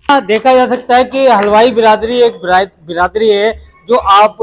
देखा जा सकता है कि हलवाई बिरादरी एक बिरादरी है जो आप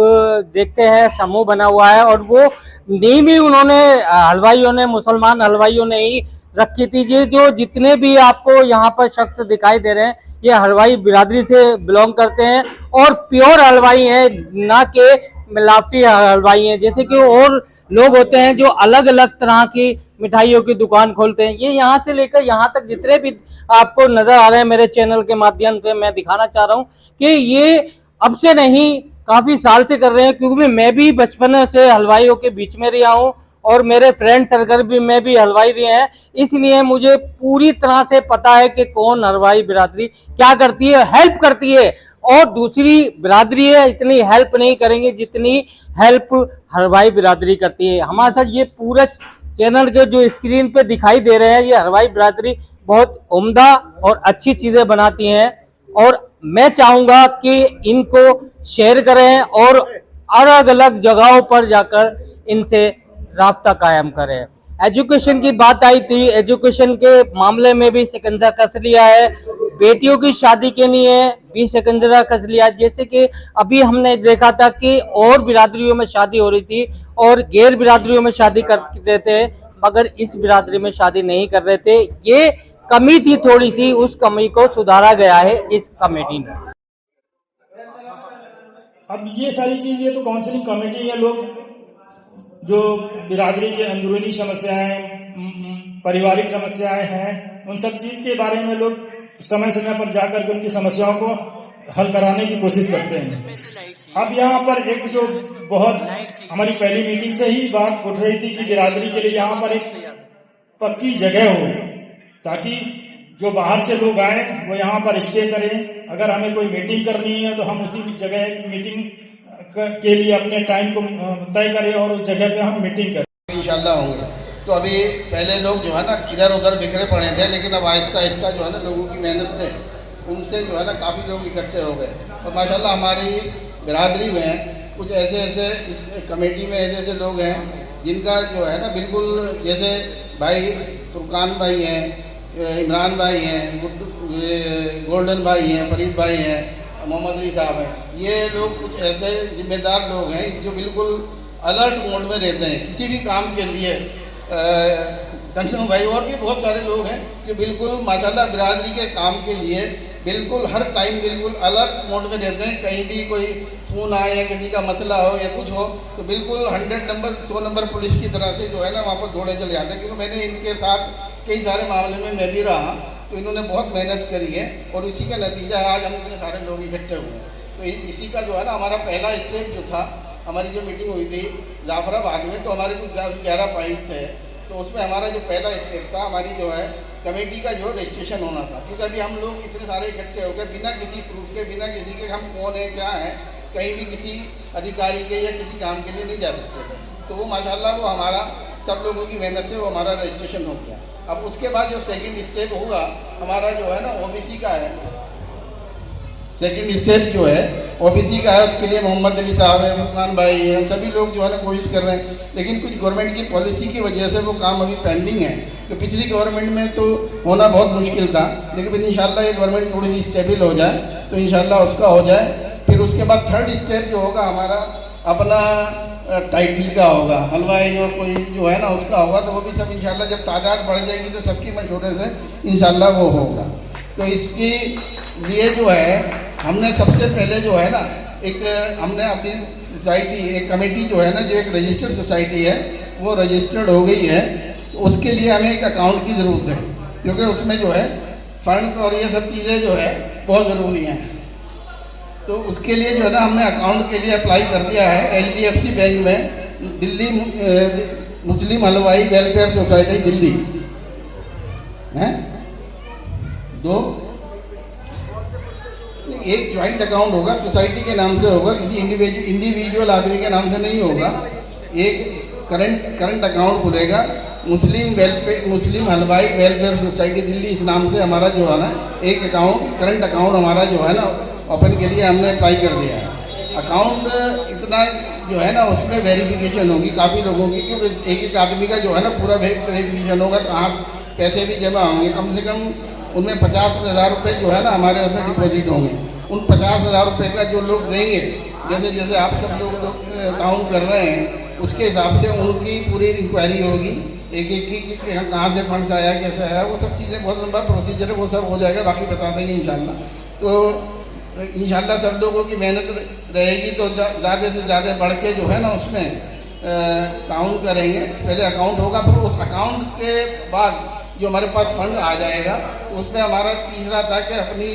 देखते हैं समूह बना हुआ है, और वो नींव ही उन्होंने हलवाइयों ने, मुसलमान हलवाइयों ने ही रखी थी। ये जो जितने भी आपको यहाँ पर शख्स दिखाई दे रहे हैं, ये हलवाई बिरादरी से बिलोंग करते हैं और प्योर हलवाई हैं, ना कि मिलावटी हलवाई हैं। जैसे कि और लोग होते हैं जो अलग अलग तरह की मिठाइयों की दुकान खोलते हैं। ये यहाँ से लेकर यहाँ तक जितने भी आपको नजर आ रहे हैं मेरे चैनल के माध्यम से मैं दिखाना चाह रहा हूँ कि ये अब से नहीं, काफी साल से कर रहे हैं, क्योंकि मैं भी बचपन से हलवाइयों के बीच में रहा हूँ और मेरे फ्रेंड सर्कल भी में भी हलवाई रहे हैं। इसलिए मुझे पूरी तरह से पता है कि कौन हलवाई बिरादरी क्या करती है, हेल्प करती है। और दूसरी बिरादरी है इतनी हेल्प नहीं करेंगे जितनी हेल्प हलवाई बिरादरी करती है। हमारे साथ ये पूरा चैनल के जो स्क्रीन पे दिखाई दे रहे हैं, ये हलवाई बिरादरी बहुत उम्दा और अच्छी चीजें बनाती हैं, और मैं चाहूंगा कि इनको शेयर करें और अलग अलग जगहों पर जाकर इनसे रास्ता कायम करें। एजुकेशन की बात आई थी, एजुकेशन के मामले में भी शिकंजा कस लिया है। बेटियों की शादी के लिए भी शिकंजा कस लिया। जैसे कि अभी हमने देखा था कि और बिरादरियों में शादी हो रही थी और गैर बिरादरियों में शादी करते थे, मगर इस बिरादरी में शादी नहीं कर रहे थे। ये कमी थी थोड़ी सी, उस कमी को सुधारा गया है इस कमेटी में। अब ये सारी चीज, ये तो काउंसलिंग कमेटी है, लोग जो बिरादरी के अंदरूनी समस्याएं, पारिवारिक समस्याएं हैं, उन सब चीज के बारे में लोग समय समय पर जाकर के उनकी समस्याओं को हल कराने की कोशिश करते हैं। अब यहाँ पर एक जो बहुत हमारी पहली मीटिंग से ही बात उठ रही थी कि बिरादरी के लिए यहाँ पर एक पक्की जगह हो, ताकि जो बाहर से लोग आए वो यहाँ पर स्टे करें। अगर हमें कोई मीटिंग करनी है तो हम उसी जगह मीटिंग के लिए अपने टाइम को तय करें और उस जगह पे हम मीटिंग करें। इंशाल्लाह होंगे। तो अभी पहले लोग जो है ना इधर उधर बिखरे पड़े थे, लेकिन अब आहिस्ता आहिस्ता जो है ना लोगों की मेहनत से उनसे जो है ना काफ़ी लोग इकट्ठे हो गए। और माशाल्लाह हमारी बिरादरी में कुछ ऐसे इस कमेटी में ऐसे लोग हैं जिनका जो है ना बिल्कुल, जैसे भाई फुरकान भाई हैं, इमरान भाई हैं, गोल्डन भाई हैं, फरीद भाई हैं, मोहम्मद अली साहब हैं। ये लोग कुछ ऐसे जिम्मेदार लोग हैं जो बिल्कुल अलर्ट मोड में रहते हैं किसी भी काम के लिए। तंजम भाई और भी बहुत सारे लोग हैं जो बिल्कुल माशाल्लाह बिरादरी के काम के लिए बिल्कुल हर टाइम बिल्कुल अलर्ट मोड में रहते हैं। कहीं भी कोई फ़ोन आए या किसी का मसला हो या कुछ हो तो बिल्कुल 100 नंबर 100 नंबर पुलिस की तरह से जो है ना वहाँ पर दौड़े चले जाते हैं। क्योंकि मैंने इनके साथ कई सारे मामले में मैं भी रहा, तो इन्होंने बहुत मेहनत करी है और इसी का नतीजा है आज हम इतने सारे लोग इकट्ठे हुए हैं। तो इसी का जो है ना हमारा पहला स्टेप जो था, हमारी जो मीटिंग हुई थी जाफराबाद में, तो हमारे कुछ 11 पॉइंट थे। तो उसमें हमारा जो पहला स्टेप था, हमारी जो है कमेटी का जो रजिस्ट्रेशन होना था। क्योंकि अभी हम लोग इतने सारे इकट्ठे हो गए बिना किसी प्रूफ के, बिना किसी के हम कौन है क्या है, कहीं भी किसी अधिकारी के या किसी काम के लिए नहीं जा सकते थे। तो वो माशाल्लाह वो हमारा सब लोगों की मेहनत से वो हमारा रजिस्ट्रेशन हो गया। अब उसके बाद जो सेकंड स्टेप होगा हमारा जो है ना ओबीसी का है। सेकंड स्टेप जो है ओबीसी का है, उसके लिए मोहम्मद अली साहब है, फुरकान भाई है, सभी लोग जो है ना कोशिश कर रहे हैं। लेकिन कुछ गवर्नमेंट की पॉलिसी की वजह से वो काम अभी पेंडिंग है। तो पिछली गवर्नमेंट में तो होना बहुत मुश्किल था, लेकिन इंशाल्लाह ये गवर्नमेंट थोड़ी सी स्टेबल हो जाए तो इंशाल्लाह उसका हो जाए। फिर उसके बाद थर्ड स्टेप जो होगा हमारा अपना टाइटल का होगा, हलवाई और कोई जो है ना उसका होगा। तो वो भी सब इंशाल्लाह जब तादाद बढ़ जाएगी तो सबकी मशवरे से इंशाल्लाह वो होगा। तो इसके लिए जो है हमने सबसे पहले जो है ना एक हमने अपनी सोसाइटी, एक कमेटी जो है ना जो एक रजिस्टर्ड सोसाइटी है वो रजिस्टर्ड हो गई है। तो उसके लिए हमें एक अकाउंट की ज़रूरत है, क्योंकि उसमें जो है फंड्स और ये सब चीज़ें जो है बहुत ज़रूरी हैं। तो उसके लिए जो है ना हमने अकाउंट के लिए अप्लाई कर दिया है HDFC बैंक में, दिल्ली मुस्लिम हलवाई वेलफेयर सोसाइटी दिल्ली है। दो एक ज्वाइंट अकाउंट होगा, सोसाइटी के नाम से होगा, किसी इंडिविजुअल आदमी के नाम से नहीं होगा। एक करंट अकाउंट खुलेगा, मुस्लिम हलवाई वेलफेयर सोसाइटी दिल्ली, इस नाम से हमारा जो है ना एक अकाउंट, करंट अकाउंट हमारा जो है ना ओपन के लिए हमने अप्लाई कर दिया है। अकाउंट इतना जो है ना उसमें वेरिफिकेशन होगी काफ़ी लोगों की, क्योंकि एक आदमी का जो है ना पूरा वेरिफिकेशन होगा, कहाँ पैसे भी जमा होंगे। कम से कम उनमें 50,000 रुपये जो है ना हमारे उसमें डिपॉजिट होंगे। उन 50,000 रुपये का जो लोग देंगे, जैसे जैसे आप सब लोग ताउन कर रहे हैं, उसके हिसाब से उनकी पूरी इंक्वायरी होगी, एक एक की कहाँ से फंड्स आया, कैसे आया, वो सब चीज़ें बहुत लंबा प्रोसीजर है, वो सब हो जाएगा, बाकी बता देंगे इंशाल्लाह। तो इंशाल्लाह सब लोगों की मेहनत रहेगी तो ज़्यादा से ज़्यादा बढ़ के जो है ना उसमें ताउन करेंगे। पहले अकाउंट होगा, फिर उस अकाउंट के बाद जो हमारे पास फंड आ जाएगा तो उसमें हमारा तीसरा था कि अपनी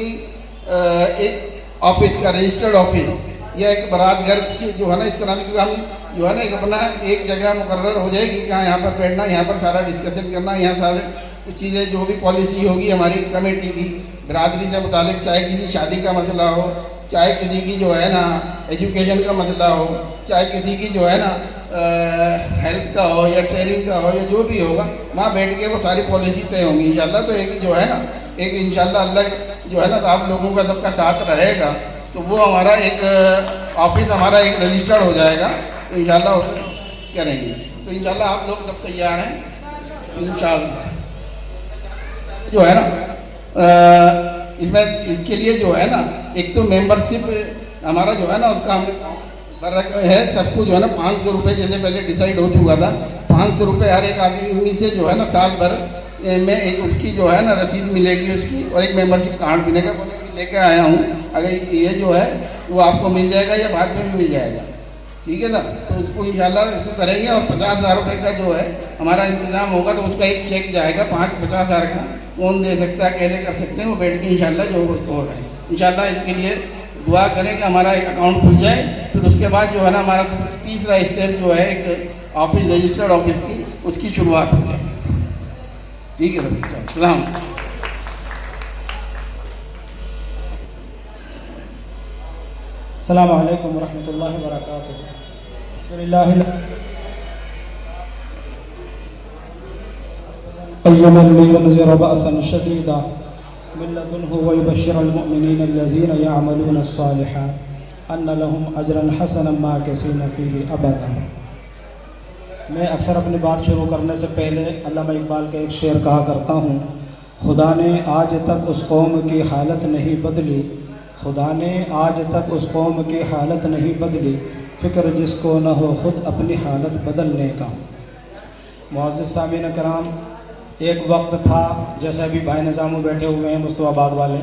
एक ऑफिस का रजिस्टर्ड ऑफिस या एक बारात घर जो है ना इस तरह की हम जो है ना एक अपना एक जगह मुकर्रर हो जाएगी कि हाँ यहाँ पर बैठना, यहाँ पर सारा डिस्कशन करना, यहाँ सारे कुछ चीज़ें जो भी पॉलिसी होगी हमारी कमेटी की बिरादरी से मुतालिक, चाहे किसी शादी का मसला हो, चाहे किसी की जो है ना एजुकेशन का मसला हो, चाहे किसी की जो है ना हेल्थ का हो या ट्रेनिंग का हो या जो भी होगा, वहाँ बैठ के वो सारी पॉलिसी तय होंगी इंशाल्लाह। तो एक जो है ना एक इंशाल्लाह अल्लाह जो है ना तो आप लोगों का सबका साथ रहेगा तो वो हमारा एक ऑफिस हमारा एक रजिस्टर्ड हो जाएगा, तो इंशाल्लाह उसे करेंगे। तो इंशाल्लाह आप लोग सब तैयार हैं इंशाल्लाह जो है ना इसमें इसके लिए जो है ना एक तो मेंबरशिप हमारा जो है ना उसका हमने है सबको जो है ना 500 रुपये जैसे पहले डिसाइड हो चुका था, 500 रुपये हर एक आदमी से जो है ना साल भर में एक उसकी जो है ना रसीद मिलेगी उसकी, और एक मेंबरशिप कार्ड मिलेगा। वो मैं लेके आया हूँ, अगर ये जो है वो आपको मिल जाएगा या बाद में भी मिल जाएगा, ठीक है ना। तो उसको इंशाल्लाह इसको करेंगे और 50,000 रुपये का जो है हमारा इंतज़ाम होगा तो उसका एक चेक जाएगा 50,000 का, कौन दे सकता है, कैसे कर सकते हैं, वो बैठ के इंशाल्लाह जो हो रहा है इंशाल्लाह इसके लिए दुआ करें कि हमारा एक अकाउंट खुल जाए। फिर उसके बाद जो है ना हमारा तीसरा स्टेप जो है एक ऑफिस रजिस्टर्ड ऑफिस की उसकी शुरुआत हो जाए, ठीक है सर। सलाम। अस्सलामु अलैकुम वरहमतुल्लाहि वबरकातुहू। लियunzira बअसन शदीदा मिन लदुन्हु व युबश्शिरल मुमिनीन अल्लज़ीना यअमलूना अस्सालिहात अन्ना लहुम अजरन हसनन माकिसीन फ़ीही अबदा। मैं अक्सर अपनी बात शुरू करने से पहले अल्लामा इकबाल का एक शेर कहा करता हूँ, खुदा ने आज तक उस कौम की हालत नहीं बदली, खुदा ने आज तक उस कौम की हालत नहीं बदली, फ़िक्र जिसको न हो ख़ुद अपनी हालत बदलने का। मुअज़्ज़िज़ सामीन कराम, एक वक्त था जैसे अभी भाई निज़ामू बैठे हुए हैं मुस्तफ़ाबाद वाले,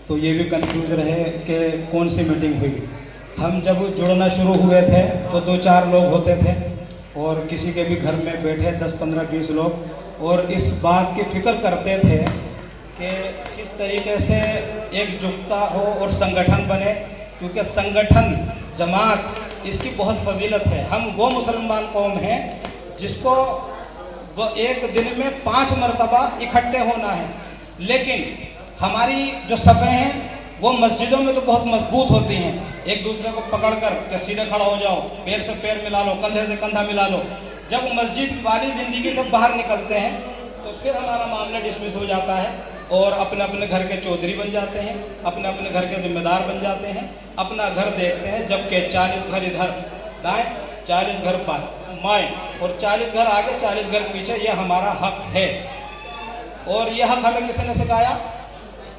तो ये भी कंफ्यूज रहे कि कौन सी मीटिंग हुई। हम जब जुड़ना शुरू हुए थे तो 2-4 लोग होते थे और किसी के भी घर में बैठे 10, 15, 20 लोग, और इस बात की फ़िक्र करते थे कि किस तरीके से एकजुटता हो और संगठन बने, क्योंकि संगठन जमात इसकी बहुत फजीलत है। हम वो मुसलमान कौम हैं जिसको वो एक दिन में 5 मरतबा इकट्ठे होना है, लेकिन हमारी जो सफ़े हैं वो मस्जिदों में तो बहुत मजबूत होती हैं, एक दूसरे को पकड़ कर के सीधे खड़ा हो जाओ, पैर से पैर मिला लो, कंधे से कंधा मिला लो। जब मस्जिद वाली ज़िंदगी से बाहर निकलते हैं तो फिर हमारा मामला डिसमिस हो जाता है और अपने अपने घर के चौधरी बन जाते हैं, अपने अपने घर के ज़िम्मेदार बन जाते हैं, अपना घर देखते हैं, जबकि 40 घर इधर दाएँ, 40 घर बाएँ और 40 घर आगे, 40 घर पीछे, यह हमारा हक़ है। और यह हक़ हमें किसने सिखाया?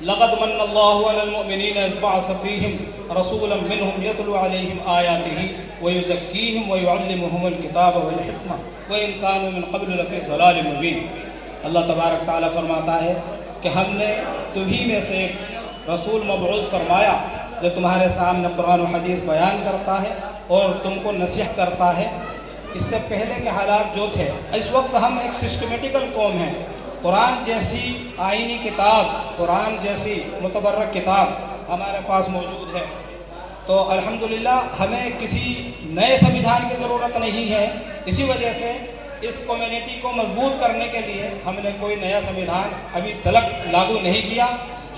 लक़द मन्नल्लाहु अलल मुमिनीना इज़ बअअस फ़ीहिम रसूलन मिनहुम यतलू अलैहिम आयातिही व युज़क्कीहिम व युअल्लिमुहुमुल किताब वल हिकमा व इन कानू मिन क़ब्ल लफ़ी ज़लालिम मुबीन। अल्लाह तबारक तआला फरमाता है कि हमने तुम्ही में से एक रसूल मबऊस फरमाया जो तुम्हारे सामने कुरान और हदीस बयान करता है और तुमको नसीहत करता है। इससे पहले के हालात जो थे, इस वक्त हम एक सिस्टमेटिकल कौम हैं। कुरान जैसी आईनी किताब, कुरान जैसी मुतबर्रक किताब हमारे पास मौजूद है, तो अल्हम्दुलिल्लाह हमें किसी नए संविधान की ज़रूरत नहीं है। इसी वजह से इस कम्युनिटी को मजबूत करने के लिए हमने कोई नया संविधान अभी तक लागू नहीं किया।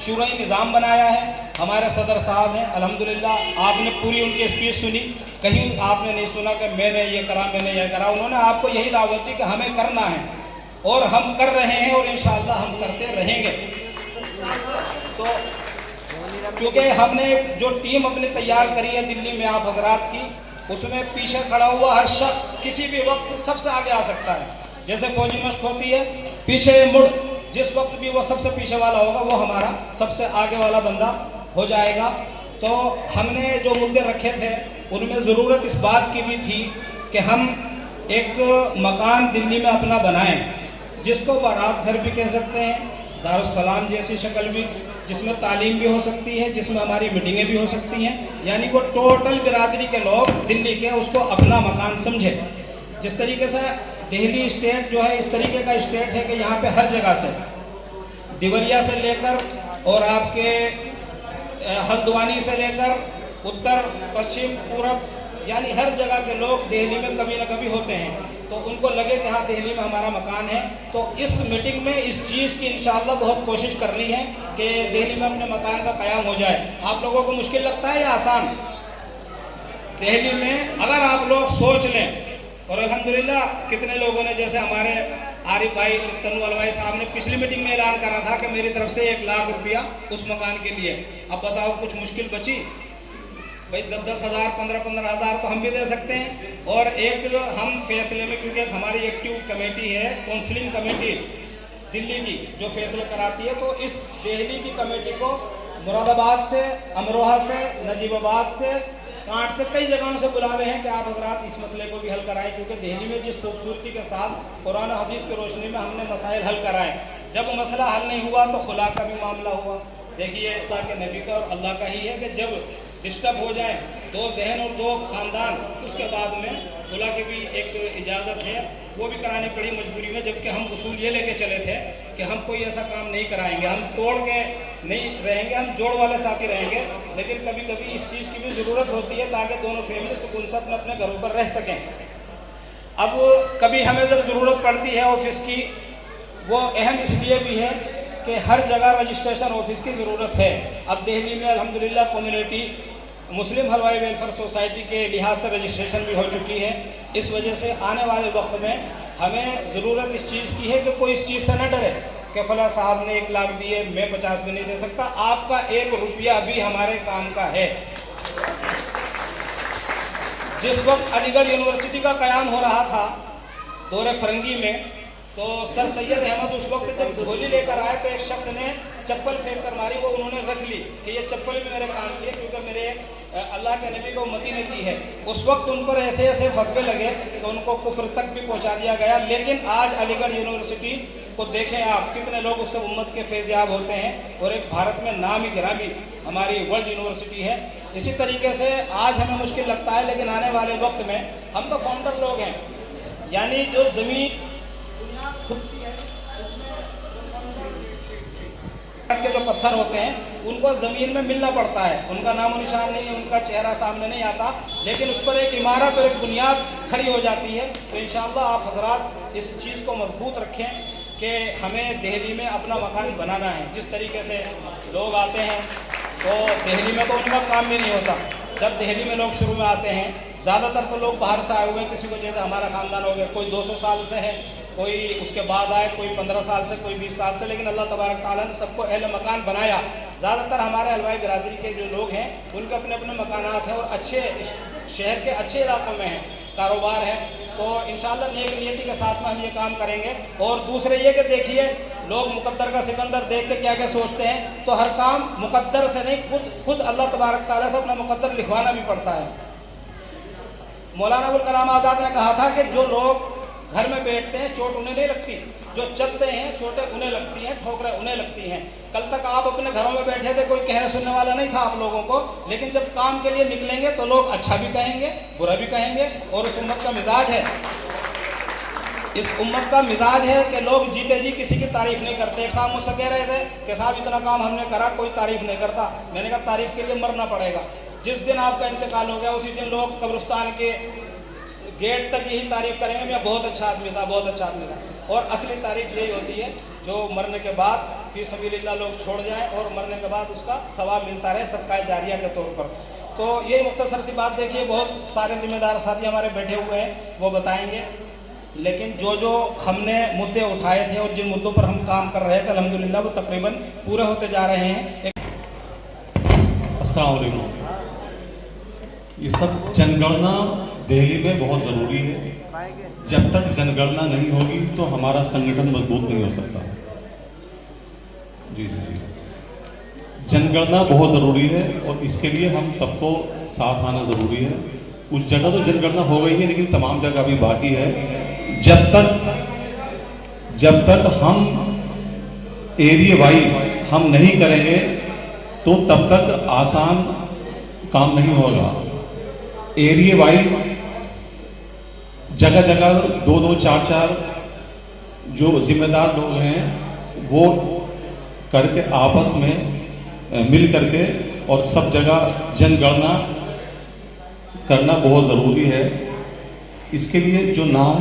शूराई निज़ाम बनाया है, हमारे सदर साहब हैं अल्हम्दुलिल्लाह। आपने पूरी उनकी स्पीच सुनी, कहीं आपने नहीं सुना कि मैंने ये करा, मैंने ये करा। उन्होंने आपको यही दावत दी कि हमें करना है और हम कर रहे हैं और इंशाअल्लाह हम करते रहेंगे। तो क्योंकि हमने जो टीम अपनी तैयार करी है दिल्ली में आप हजरात की, उसमें पीछे खड़ा हुआ हर शख्स किसी भी वक्त सबसे आगे आ सकता है। जैसे फौजी मश्क होती है, पीछे मुड़ जिस वक्त भी वो सबसे पीछे वाला होगा वो हमारा सबसे आगे वाला बंदा हो जाएगा। तो हमने जो मुद्दे रखे थे उनमें ज़रूरत इस बात की भी थी कि हम एक मकान दिल्ली में अपना बनाएं, जिसको बारात घर भी कह सकते हैं, दारुस्सलाम जैसी शक्ल भी, जिसमें तालीम भी हो सकती है, जिसमें हमारी मीटिंगें भी हो सकती हैं, यानी वो टोटल बिरादरी के लोग दिल्ली के उसको अपना मकान समझे। जिस तरीके से दिल्ली स्टेट जो है इस तरीके का स्टेट है कि यहाँ पे हर जगह से, देवरिया से लेकर और आपके हल्द्वानी से लेकर उत्तर पश्चिम पूरब, यानी हर जगह के लोग दिल्ली में कभी ना कभी होते हैं, तो उनको लगे कि हाँ दिल्ली में हमारा मकान है। तो इस मीटिंग में इस चीज़ की इंशाअल्लाह बहुत कोशिश करनी है कि दिल्ली में अपने मकान का क़याम हो जाए। आप लोगों को मुश्किल लगता है या आसान? दिल्ली में अगर आप लोग सोच लें, और अल्हम्दुलिल्लाह कितने लोगों ने, जैसे हमारे आरिफ भाई तनुवाल भाई साहब ने पिछली मीटिंग में ऐलान करा था कि मेरी तरफ से 1 लाख रुपया उस मकान के लिए। अब बताओ कुछ मुश्किल बची? भाई 10-10 हज़ार 15-15 हज़ार तो हम भी दे सकते हैं। और एक हम फैसले में, क्योंकि हमारी एक्टिव कमेटी है, काउंसलिंग कमेटी दिल्ली की, जो फैसले कराती है, तो इस दिल्ली की कमेटी को मुरादाबाद से, अमरोहा से, नजीबाबाद से, कांट से, कई जगहों से बुलावे हैं कि आप हजरात इस मसले को भी हल कराएं, क्योंकि दिल्ली में जिस खूबसूरती के साथ कुरान हदीस की रोशनी में हमने मसाइल हल कराए, जब मसला हल नहीं हुआ तो खुला का भी मामला हुआ। देखिए अल्लाह के नबी का और अल्लाह का ही है कि जब डिस्टर्ब हो जाए 2 जहन और 2 ख़ानदान, उसके बाद में खुला की भी एक इजाज़त है, वो भी करानी पड़ी मजबूरी में। जबकि हम उसूल ये लेके चले थे कि हम कोई ऐसा काम नहीं कराएंगे, हम तोड़ के नहीं रहेंगे, हम जोड़ वाले साथी रहेंगे। लेकिन कभी कभी इस चीज़ की भी ज़रूरत होती है ताकि दोनों फैमिली सुकून से अपने अपने घरों पर रह सकें। अब कभी हमें जब ज़रूरत पड़ती है ऑफिस की, वो अहम इसलिए भी है कि हर जगह रजिस्ट्रेशन ऑफिस की ज़रूरत है। अब दिल्ली में अल्हम्दुलिल्लाह कम्युनिटी मुस्लिम हलवाई वेलफेयर सोसाइटी के लिहाज से रजिस्ट्रेशन भी हो चुकी है। इस वजह से आने वाले वक्त में हमें ज़रूरत इस चीज़ की है कि कोई इस चीज़ से न डरे कि फला साहब ने 1 लाख दिए, मैं 50 भी नहीं दे सकता। आपका 1 रुपया भी हमारे काम का है। जिस वक्त अलीगढ़ यूनिवर्सिटी का क़याम हो रहा था दौरे फरंगी में, तो सर सैयद अहमद उस वक्त जब झोली लेकर आए तो एक शख्स ने चप्पल फेंक कर मारी, वो उन्होंने रख ली कि ये चप्पल भी मेरे काम की है, क्योंकि मेरे अल्लाह के नबी को उम्मती ने दी है। उस वक्त उन पर ऐसे ऐसे फतवे लगे तो उनको कुफ्र तक भी पहुंचा दिया गया। लेकिन आज अलीगढ़ यूनिवर्सिटी को देखें आप, कितने लोग उससे उम्मत के फैज़याब होते हैं, और एक भारत में नामी गिरामी हमारी वर्ल्ड यूनिवर्सिटी है। इसी तरीके से आज हमें मुश्किल लगता है, लेकिन आने वाले वक्त में हम तो फाउंडर लोग हैं, यानी जो ज़मीन के जो पत्थर होते हैं उनको ज़मीन में मिलना पड़ता है, उनका नामो निशान नहीं है, उनका चेहरा सामने नहीं आता, लेकिन उस पर एक इमारत और एक बुनियाद खड़ी हो जाती है। तो इंशाअल्लाह आप हजरात इस चीज़ को मजबूत रखें कि हमें दिल्ली में अपना मकान बनाना है। जिस तरीके से लोग आते हैं तो दिल्ली में तो उनका काम भी नहीं होता। जब दिल्ली में लोग शुरू में आते हैं, ज़्यादातर तो लोग बाहर से आए हुए हैं, किसी को जैसे हमारा ख़ानदान हो गया, कोई 200 साल से है, कोई उसके बाद आए, कोई 15 साल से, कोई 20 साल से, लेकिन अल्लाह तबारक तआला ने सबको अहले मकान बनाया। ज़्यादातर हमारे हलवाई बिरादरी के जो लोग हैं उनके अपने अपने मकानात हैं और अच्छे शहर के अच्छे इलाकों में हैं, कारोबार है। तो इंशाअल्लाह नेक नियति के साथ में हम ये काम करेंगे। और दूसरे ये कि देखिए लोग मुकद्दर का सिकंदर देख के क्या क्या सोचते हैं, तो हर काम मुकद्दर से नहीं, खुद अल्लाह तबारक तआला से अपना मुकद्दर लिखवाना भी पड़ता है। मौलाना अबुल कलाम आज़ाद ने कहा था कि जो लोग घर में बैठते हैं चोट उन्हें नहीं लगती, जो चलते हैं चोटें उन्हें लगती हैं, ठोकरें उन्हें लगती हैं। कल तक आप अपने घरों में बैठे थे, कोई कहने सुनने वाला नहीं था आप लोगों को, लेकिन जब काम के लिए निकलेंगे तो लोग अच्छा भी कहेंगे, बुरा भी कहेंगे। और इस उम्मत का मिजाज है, इस उम्मत का मिजाज है कि लोग जीते जी किसी की तारीफ़ नहीं करते। एक साहब मुझसे कह रहे थे कि साहब इतना काम हमने करा, कोई तारीफ़ नहीं करता। मैंने कहा तारीफ़ के लिए मरना पड़ेगा। जिस दिन आपका इंतकाल हो गया उसी दिन लोग कब्रिस्तान के गेट तक यही तारीफ़ करेंगे, मैं बहुत अच्छा आदमी था, बहुत अच्छा आदमी था। और असली तारीफ़ यही होती है जो मरने के बाद फी सबीलिल्लाह लोग छोड़ जाएं और मरने के बाद उसका सवाब मिलता रहे सदका जारिया के तौर पर। तो ये मुख्तसर सी बात देखिए, बहुत सारे ज़िम्मेदार साथी हमारे बैठे हुए हैं, वो बताएंगे। लेकिन जो हमने मुद्दे उठाए थे और जिन मुद्दों पर हम काम कर रहे थे अल्हम्दुलिल्लाह वो तकरीबन पूरे होते जा रहे हैं। अस्सलाम वालेकुम। ये सब जनगणना दिल्ली में बहुत ज़रूरी है। जब तक जनगणना नहीं होगी तो हमारा संगठन मजबूत नहीं हो सकता। जी जी जी, जनगणना बहुत ज़रूरी है और इसके लिए हम सबको साथ आना ज़रूरी है। कुछ जगह तो जनगणना हो गई है लेकिन तमाम जगह अभी बाकी है। जब तक हम एरिया वाइज हम नहीं करेंगे तो तब तक आसान काम नहीं होगा। एरिया वाइज जगह जगह 2-2, 4-4 जो जिम्मेदार लोग हैं वो करके आपस में मिल करके और सब जगह जनगणना करना बहुत ज़रूरी है। इसके लिए जो नाम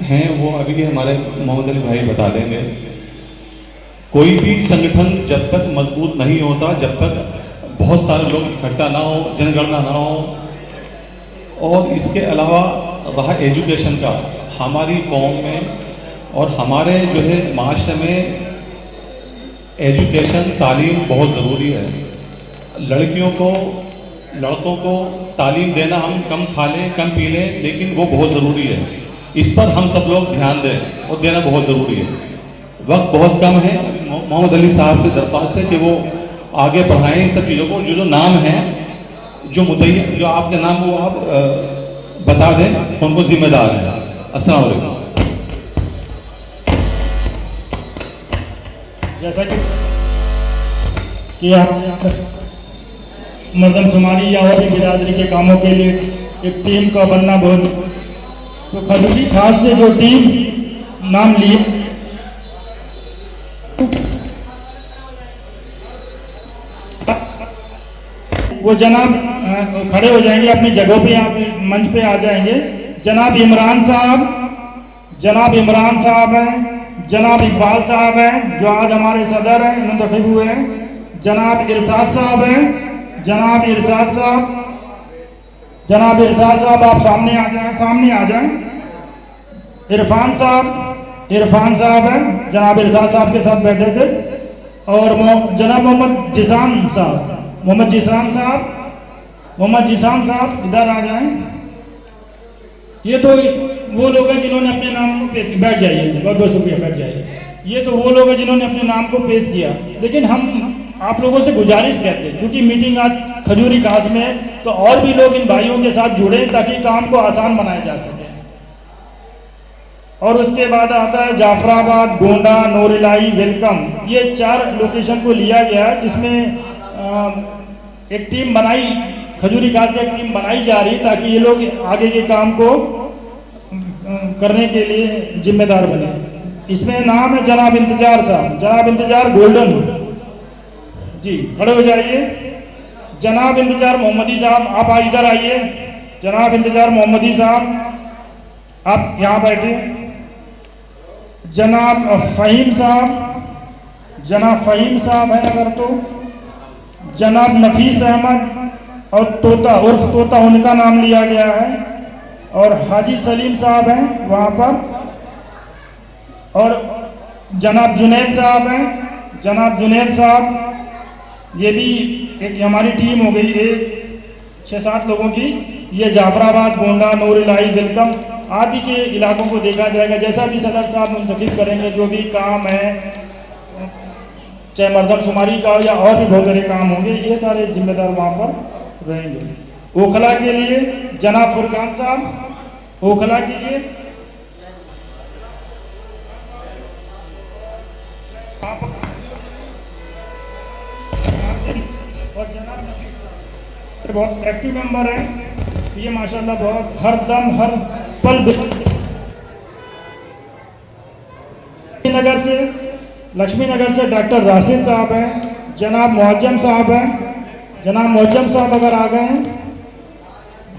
हैं वो अभी हमारे मोहम्मद अली भाई बता देंगे। कोई भी संगठन जब तक मजबूत नहीं होता, जब तक बहुत सारे लोग इकट्ठा ना हो, जनगणना ना हो। और इसके अलावा रहा एजुकेशन का, हमारी कौम में और हमारे जो है माशरे में एजुकेशन तालीम बहुत ज़रूरी है। लड़कों को तालीम देना, हम कम खा लें कम पी लें लेकिन वो बहुत ज़रूरी है। इस पर हम सब लोग ध्यान दें और देना बहुत ज़रूरी है। वक्त बहुत कम है। मोहम्मद अली साहब से दरख्वास्त है कि वो आगे बढ़ाएं इस सब चीज़ों को। जो नाम हैं जो आपके नाम वो आप बता दें उनको जिम्मेदार हैं। अस्सलाम वालेकुम। जैसा कि आप मर्दमशुमारी या और भी बिरादरी के कामों के लिए एक टीम का बनना बहुत, तो खजूरी खास से जो टीम नाम लिए वो जनाब खड़े हो जाएंगे अपनी जगहों पे, यहाँ पे मंच पे आ जाएंगे। जनाब इमरान साहब हैं, जनाब इकबाल साहब हैं जो आज हमारे सदर हैं, इन्होंने रखे हुए हैं। जनाब इरशाद साहब हैं, जनाब इरशाद साहब आप सामने आ जाएं। इरफान साहब हैं, जनाब इरशाद साहब के साथ बैठे थे। और जनाब मोहम्मद जिसान साहब इधर आ जाएं। ये तो वो लोग हैं जिन्होंने अपने नाम को पेश, बैठ जाइए, बहुत बहुत शुक्रिया, बैठ जाइए। ये तो वो लोग हैं जिन्होंने अपने नाम को पेश किया। लेकिन हम आप लोगों से गुजारिश करते हैं, क्योंकि मीटिंग आज खजूरी खास में है, तो और भी लोग इन भाइयों के साथ जुड़े ताकि काम को आसान बनाया जा सके। और उसके बाद आता है जाफराबाद, गोंडा, नूरिलाई, वेलकम। ये 4 लोकेशन को लिया गया है, जिसमें एक टीम बनाई, खजूरी खास से एक टीम बनाई जा रही ताकि ये लोग आगे के काम को करने के लिए जिम्मेदार बने। इसमें नाम है जनाब इंतजार साहब, जनाब इंतजार गोल्डन जी, खड़े हो जाइए। जनाब इंतजार मोहम्मदी साहब आप इधर आइए। जनाब इंतजार मोहम्मदी साहब आप यहाँ बैठे। जनाब फ़हीम साहब हैं अगर तो। जनाब नफीस अहमद और तोता उर्फ तोता, उनका नाम लिया गया है। और हाजी सलीम साहब हैं वहाँ पर। और जनाब जुनैद साहब हैं, जनाब जुनैद साहब, ये भी एक हमारी टीम हो गई है 6-7 लोगों की। ये जाफराबाद, गोंडा, नूरिलाई, वेलकम आदि के इलाकों को देखा जाएगा। जैसा भी सदर साहब मुंतखब करेंगे, जो भी काम है, चाहे मर्दमशुमारी का हो या और भी बहुत सारे काम होंगे, ये सारे जिम्मेदार वहाँ पर रहेंगे। ओखला के लिए जनाब फुरकान साहब, ओखला के लिए और जनाब बहुत एक्टिव मेंबर हैं ये, माशाल्लाह बहुत हर दम हर पल। लक्ष्मी नगर से डॉक्टर राशिद साहब हैं, जनाब मुअज्जम साहब हैं, जनाब मुअज्जम साहब अगर आ गए हैं,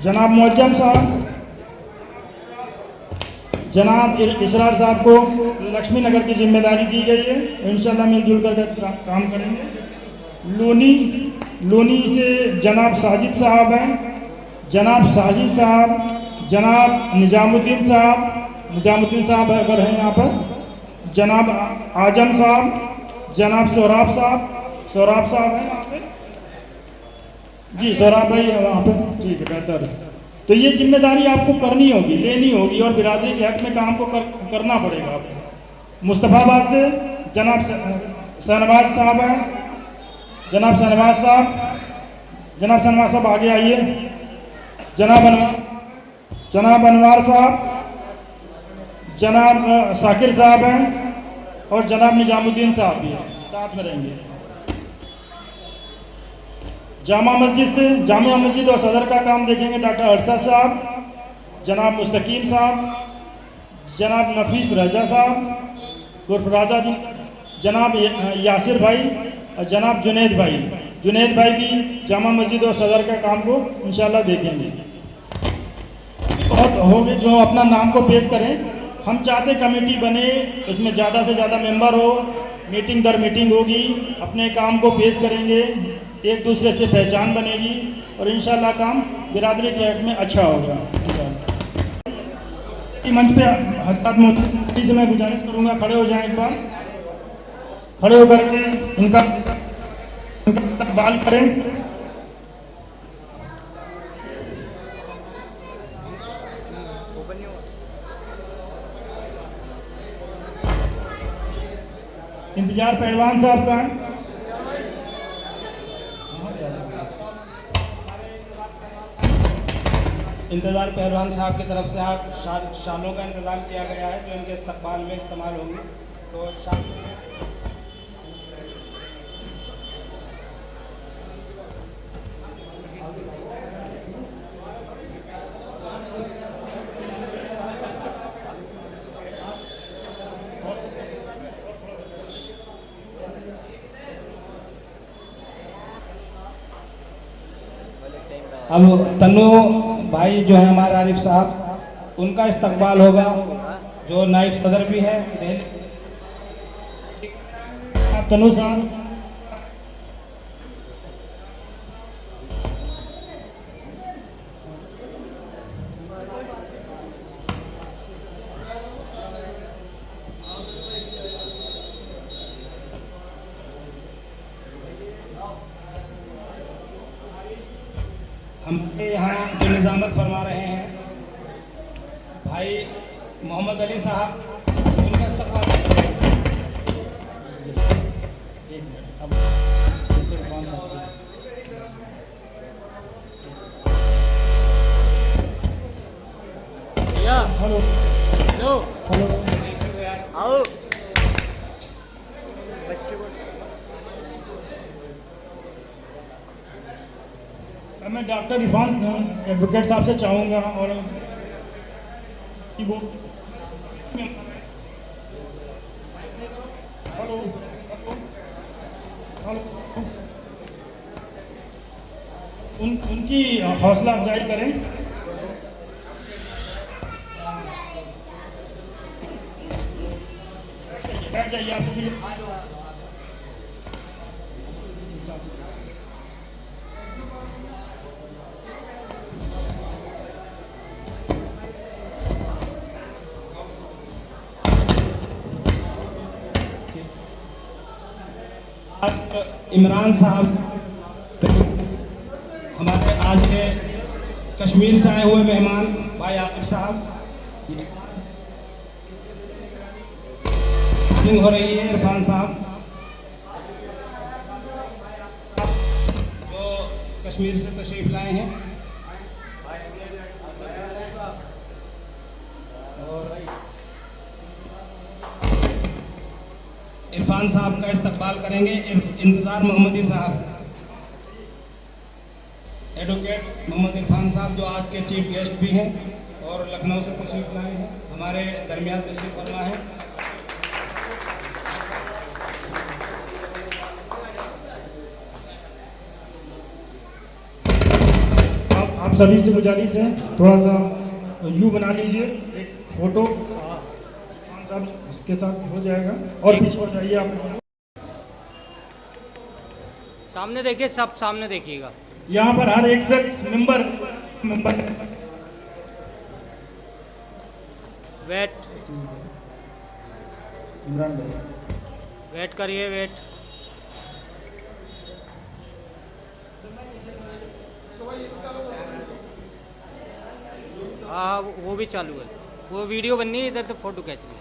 जनाब मुअज्जम साहब। जनाब इसरार साहब को लक्ष्मी नगर की जिम्मेदारी दी गई है, इंशाल्लाह मिलजुल कर काम करेंगे। लोनी से जनाब साजिद साहब हैं, जनाब साजिद साहब, जनाब निजामुद्दीन साहब अगर हैं यहाँ पर, जनाब आजम साहब, जनाब सोराब साहब हैं यहाँ पे जी, सोराब भाई है वहाँ पे, ठीक है, बेहतर है। तो ये जिम्मेदारी आपको करनी होगी, लेनी होगी और बिरादरी के हक में काम को करना पड़ेगा आपको। मुस्तफ़ाबाद से जनाब शहनवाज साहब हैं, जनाब शहनवाज साहब, जनाब शहनवाज साहब आगे आइए। जनाब अनवार साहब, जनाब साकिर साहब हैं और जनाब निजामुद्दीन साहब भी हैं, साथ में रहेंगे। जामा मस्जिद और सदर का काम देखेंगे डॉक्टर अरशद साहब, जनाब मुस्तकीम साहब, जनाब नफीस रजा साहब उर्फ राजा जी, जनाब यासिर भाई और जनाब जुनैद भाई भी जामा मस्जिद और सदर का काम को इंशाल्लाह देखेंगे। बहुत हो गए जो अपना नाम को पेश करें। हम चाहते कमेटी बने, उसमें ज़्यादा से ज़्यादा मेंबर हो, मीटिंग दर मीटिंग होगी, अपने काम को पेश करेंगे, एक दूसरे से पहचान बनेगी और इंशाल्लाह काम बिरादरी के हक में अच्छा होगा। मंच पे हजरत मोदी से मैं गुजारिश करूंगा खड़े हो जाएं, एक बार खड़े होकर के उनका इस्तकबाल करें। इंतजार पहलवान साहब का है। इंतज़ार पहलवान साहब की तरफ से आप शालों का इंतज़ाम किया गया है जो इनके इस्तकबाल में इस्तेमाल होंगी। तो शाम अब तन्नू भाई जो है हमारे आरिफ साहब, उनका इस्तकबाल होगा, जो नाइब सदर भी है। तन्नू साहब, हम यहाँ जो निज़ामत फरमा रहे हैं भाई मोहम्मद अली साहब, उनका इस्तकबाल। हेलो हेलो हेलो आओ। मैं डॉक्टर इरफान एडवोकेट साहब से चाहूँगा और कि वो हेलो हेलो उनकी हौसला अफजाई करें। बैठ जाइए आपको भी। इमरान साहब, हमारे आज के कश्मीर से आए हुए मेहमान भाई आकिब साहब, हो रही है इरफान साहब जो कश्मीर से तशरीफ लाए हैं, और इरफान साहब का इस्तकबाल करेंगे इंतज़ार मोहम्मदी साहब, एडवोकेट मोहम्मद इरफान साहब जो आज के चीफ गेस्ट भी हैं और लखनऊ से तशरीफ लाए हैं, हमारे दरमियान तशरीफ फरमा है। आप सभी से गुजारिश है थोड़ा सा यू बना लीजिए, एक फोटो खान साहब के साथ हो जाएगा और पीछे हो जाइए आप। सामने देखिए, सब सामने देखिएगा। यहाँ पर हर एक शख्स मेंबर वेट इमरान भाई वेट करिए, वेट। हाँ वो भी चालू है, वो वीडियो बननी है, इधर से फोटो खींच लिया।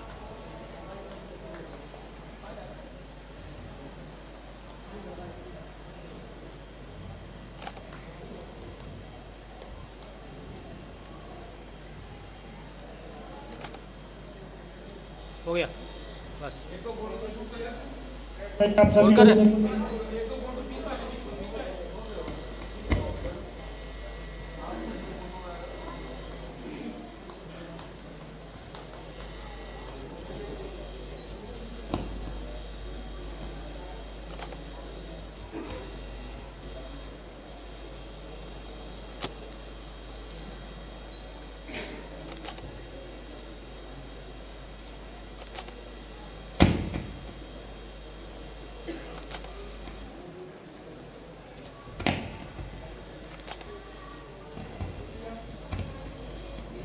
हो गया बस। आप सभी बोलकर लोग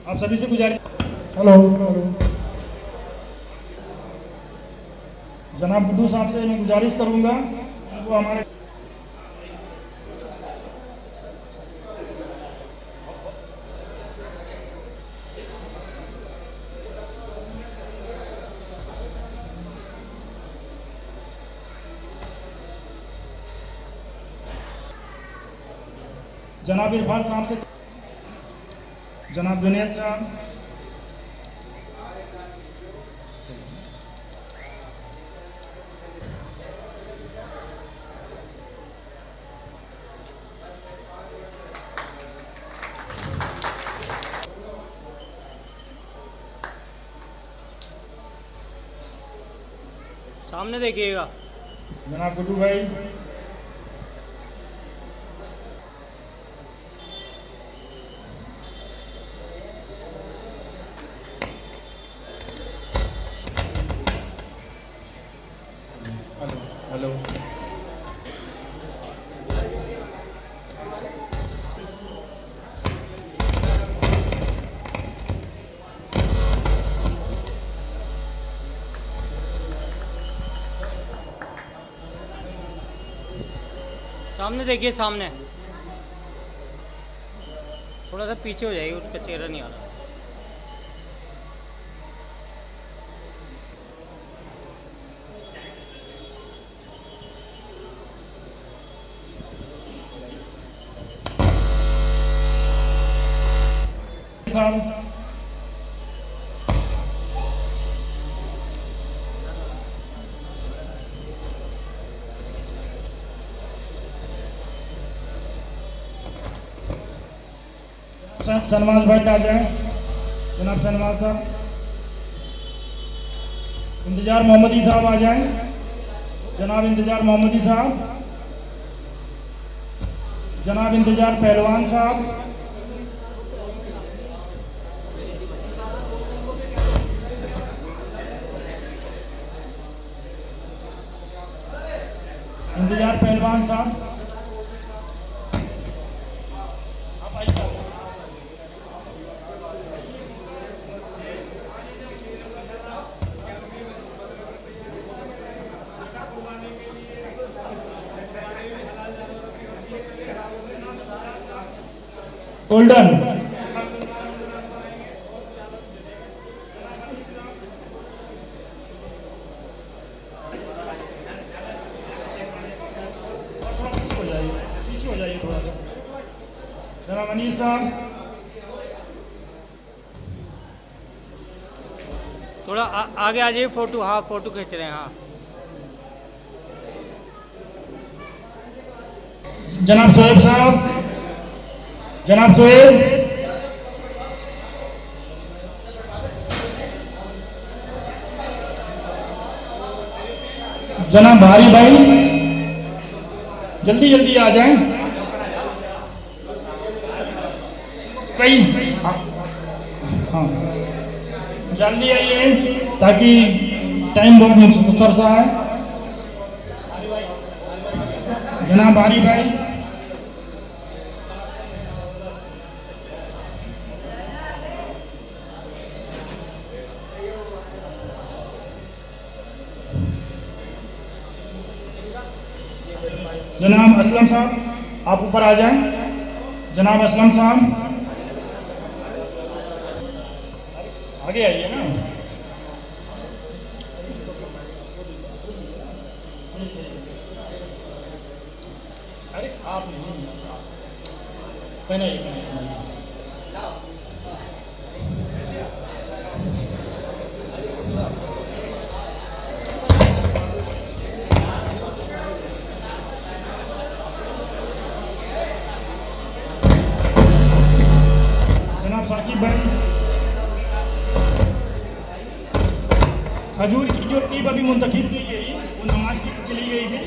आप सभी से गुजारिश, हेलो जनाब गुड्डू साहब से मैं गुजारिश करूंगा वो हमारे जनाब इरफान साहब से, जनाब जुनैद साहब, सामने देखिएगा। जनाब गुड्डू भाई, हेलो सामने देखिए, सामने थोड़ा सा पीछे हो जाइए, उसका चेहरा नहीं आ रहा। साहब, सनमाज भाई आ जाए, जनाब सनमाज साहब, इंतजार मोहम्मदी साहब आ जाएं, जनाब इंतजार मोहम्मदी साहब, जनाब इंतजार पहलवान साहब, इंतजार पहलवान साहब, आप आइए साहब। गोल्डन पीछे हो जाइए थोड़ा सा, जनाब अनीस साहब, थोड़ा आगे आ जाइए, फोटो, हाँ फोटो खींच रहे हैं, हाँ। जनाब सोएब साहब, जनाब सोएब, जनाब भारी भाई, जल्दी जल्दी आ जाएं, कई हाँ जल्दी आइए ताकि टाइम बहुत मुख्तसर सा है। जनाब भारी भाई, जनाब असलम साहब आप ऊपर आ जाएं, जनाब असलम साहब आगे आइए ना। अरे आप नहीं पहनाइए, खजूर की जो टीप अभी मुंतखब की गई वो नमाज की चली गई थी।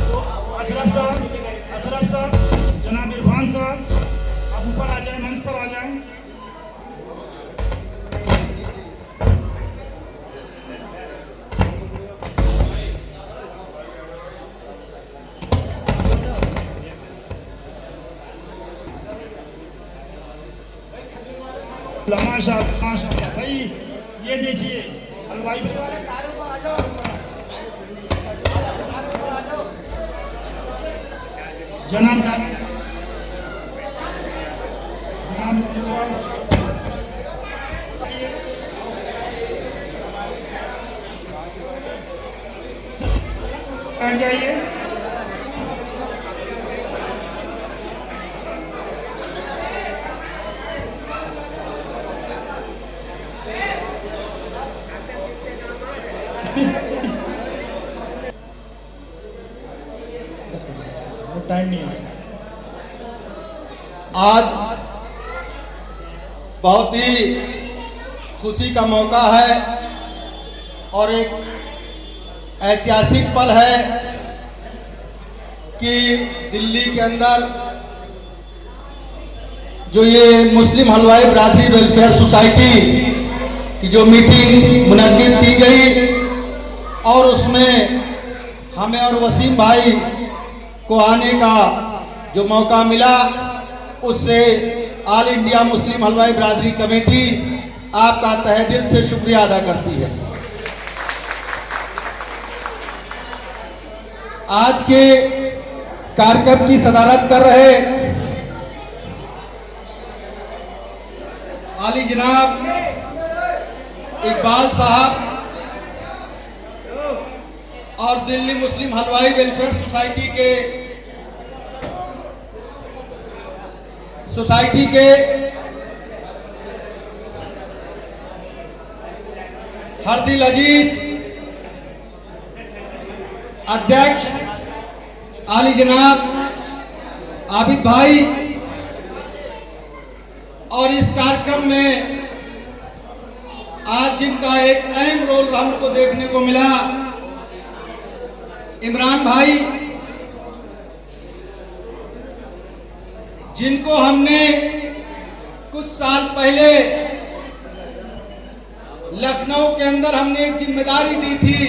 तो अशरफ साहब, जनाब इरफान साहब, आप ऊपर आ जाए, मंच पर आ जाएं। माशाअल्लाह भाई, ये देखिए हलवाई जनाब बैठ जाइए। टाइम नहीं है। आज बहुत ही खुशी का मौका है और एक ऐतिहासिक पल है कि दिल्ली के अंदर जो ये मुस्लिम हलवाई बिरादरी वेलफेयर सोसाइटी की जो मीटिंग मुनक्किद की गई और उसमें हमें और वसीम भाई को आने का जो मौका मिला, उससे ऑल इंडिया मुस्लिम हलवाई बिरादरी कमेटी आपका तहे दिल से शुक्रिया अदा करती है। आज के कार्यक्रम की सदारत कर रहे आली जनाब इकबाल साहब और दिल्ली मुस्लिम हलवाई वेलफेयर सोसाइटी के हरदिल अजीज अध्यक्ष आली जनाब आबिद भाई, और इस कार्यक्रम में आज जिनका एक अहम रोल हमको देखने को मिला, इमरान भाई, जिनको हमने कुछ साल पहले लखनऊ के अंदर हमने एक जिम्मेदारी दी थी,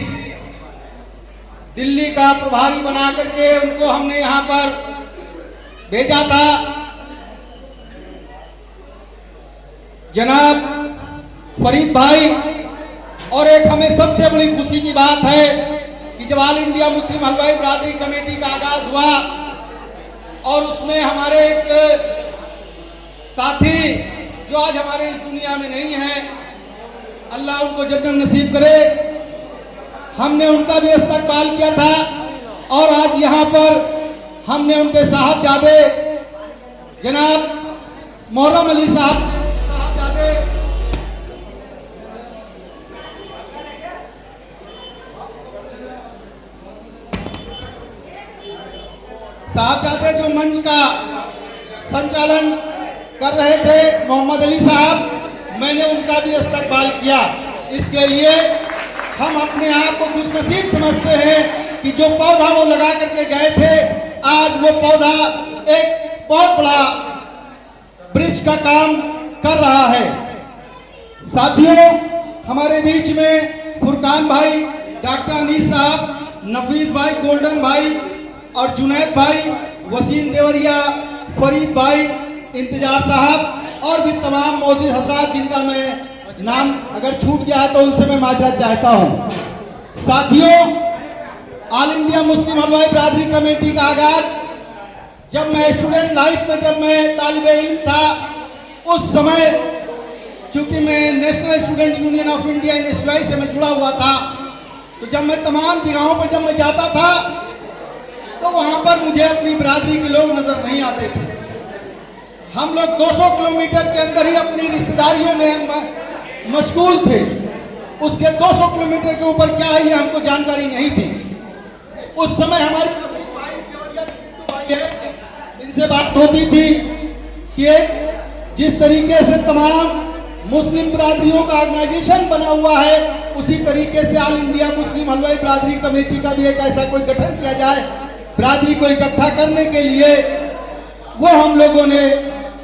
दिल्ली का प्रभारी बना करके उनको हमने यहां पर भेजा था। जनाब फरीद भाई, और एक हमें सबसे बड़ी खुशी की बात है कि जब ऑल इंडिया मुस्लिम हलवाई बिरादरी कमेटी का आगाज हुआ और उसमें हमारे एक साथी जो आज हमारे इस दुनिया में नहीं है, अल्लाह उनको जन्नत नसीब करे, हमने उनका भी इस्तकबाल किया था। और आज यहाँ पर हमने उनके साहबजादे जनाब मोहर्रम अली साहबजादे जो मंच का संचालन कर रहे थे, मोहम्मद अली साहब, मैंने उनका भी इस्तकबाल किया। इसके लिए हम अपने आप को खुशनसीब समझते हैं कि जो पौधा वो लगा करके गए थे, आज वो पौधा एक बहुत बड़ा ब्रिज का काम कर रहा है। साथियों, हमारे बीच में फुरकान भाई, डॉक्टर अनीस साहब, नफीस भाई, गोल्डन भाई और जुनैद भाई, वसीम देवरिया, फरीद भाई, इंतजार साहब और भी तमाम मौजूद हजरात जिनका मैं नाम अगर छूट गया है तो उनसे मैं माजरत चाहता हूं। साथियों, ऑल इंडिया मुस्लिम हलवाई बिरादरी कमेटी का आगाज जब मैं स्टूडेंट लाइफ में, जब मैं तालिबे इल्म था, उस समय चूंकि मैं national student union of India NSUI से मैं जुड़ा हुआ था, तो जब मैं तमाम जगहों पर जब मैं जाता था तो वहां पर मुझे अपनी बिरादरी के लोग नजर नहीं आते थे। हम लोग 200 किलोमीटर के अंदर ही अपनी रिश्तेदारियों में मशगूल थे। उसके 200 किलोमीटर के ऊपर क्या है ये हमको जानकारी नहीं थी। उस समय हमारी इनसे बात होती थी कि जिस तरीके से तमाम मुस्लिम बिरादरियों का ऑर्गेनाइजेशन बना हुआ है, उसी तरीके से ऑल इंडिया मुस्लिम हलवाई बिरादरी कमेटी का भी एक ऐसा कोई गठन किया जाए बिरादरी को इकट्ठा करने के लिए। वो हम लोगों ने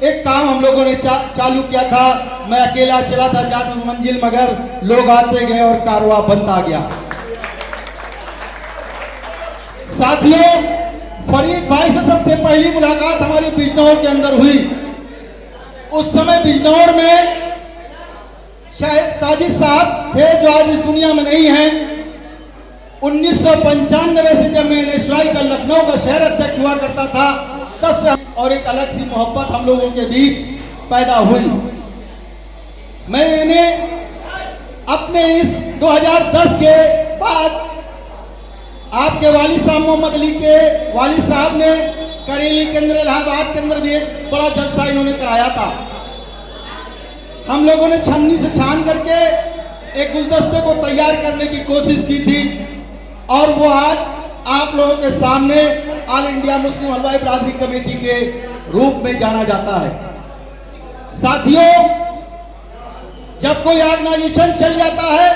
एक काम हम लोगों ने चालू किया था। मैं अकेला चला था जात मंजिल, मगर लोग आते गए और कारवां बनता गया। साथियों, फरीद भाई से सबसे पहली मुलाकात हमारी बिजनौर के अंदर हुई। उस समय बिजनौर में साजिद साहब थे जो आज इस दुनिया में नहीं हैं। 1995 से जब मैं NSY का लखनऊ का शहर अध्यक्ष हुआ करता था, तब से और एक अलग सी मोहब्बत हम लोगों के बीच पैदा हुई। मैंने अपने इस 2010 के बाद आपके वाली साहब मोहम्मद अली के वाली साहब ने करेली के अंदर, इलाहाबाद के अंदर भी एक बड़ा जलसा इन्होंने कराया था। हम लोगों ने छन्नी से छान करके एक गुलदस्ते को तैयार करने की कोशिश की थी और वो आज आप लोगों के सामने ऑल इंडिया मुस्लिम हलवाई बिरादरी कमेटी के रूप में जाना जाता है। साथियों, जब कोई ऑर्गेनाइजेशन चल जाता है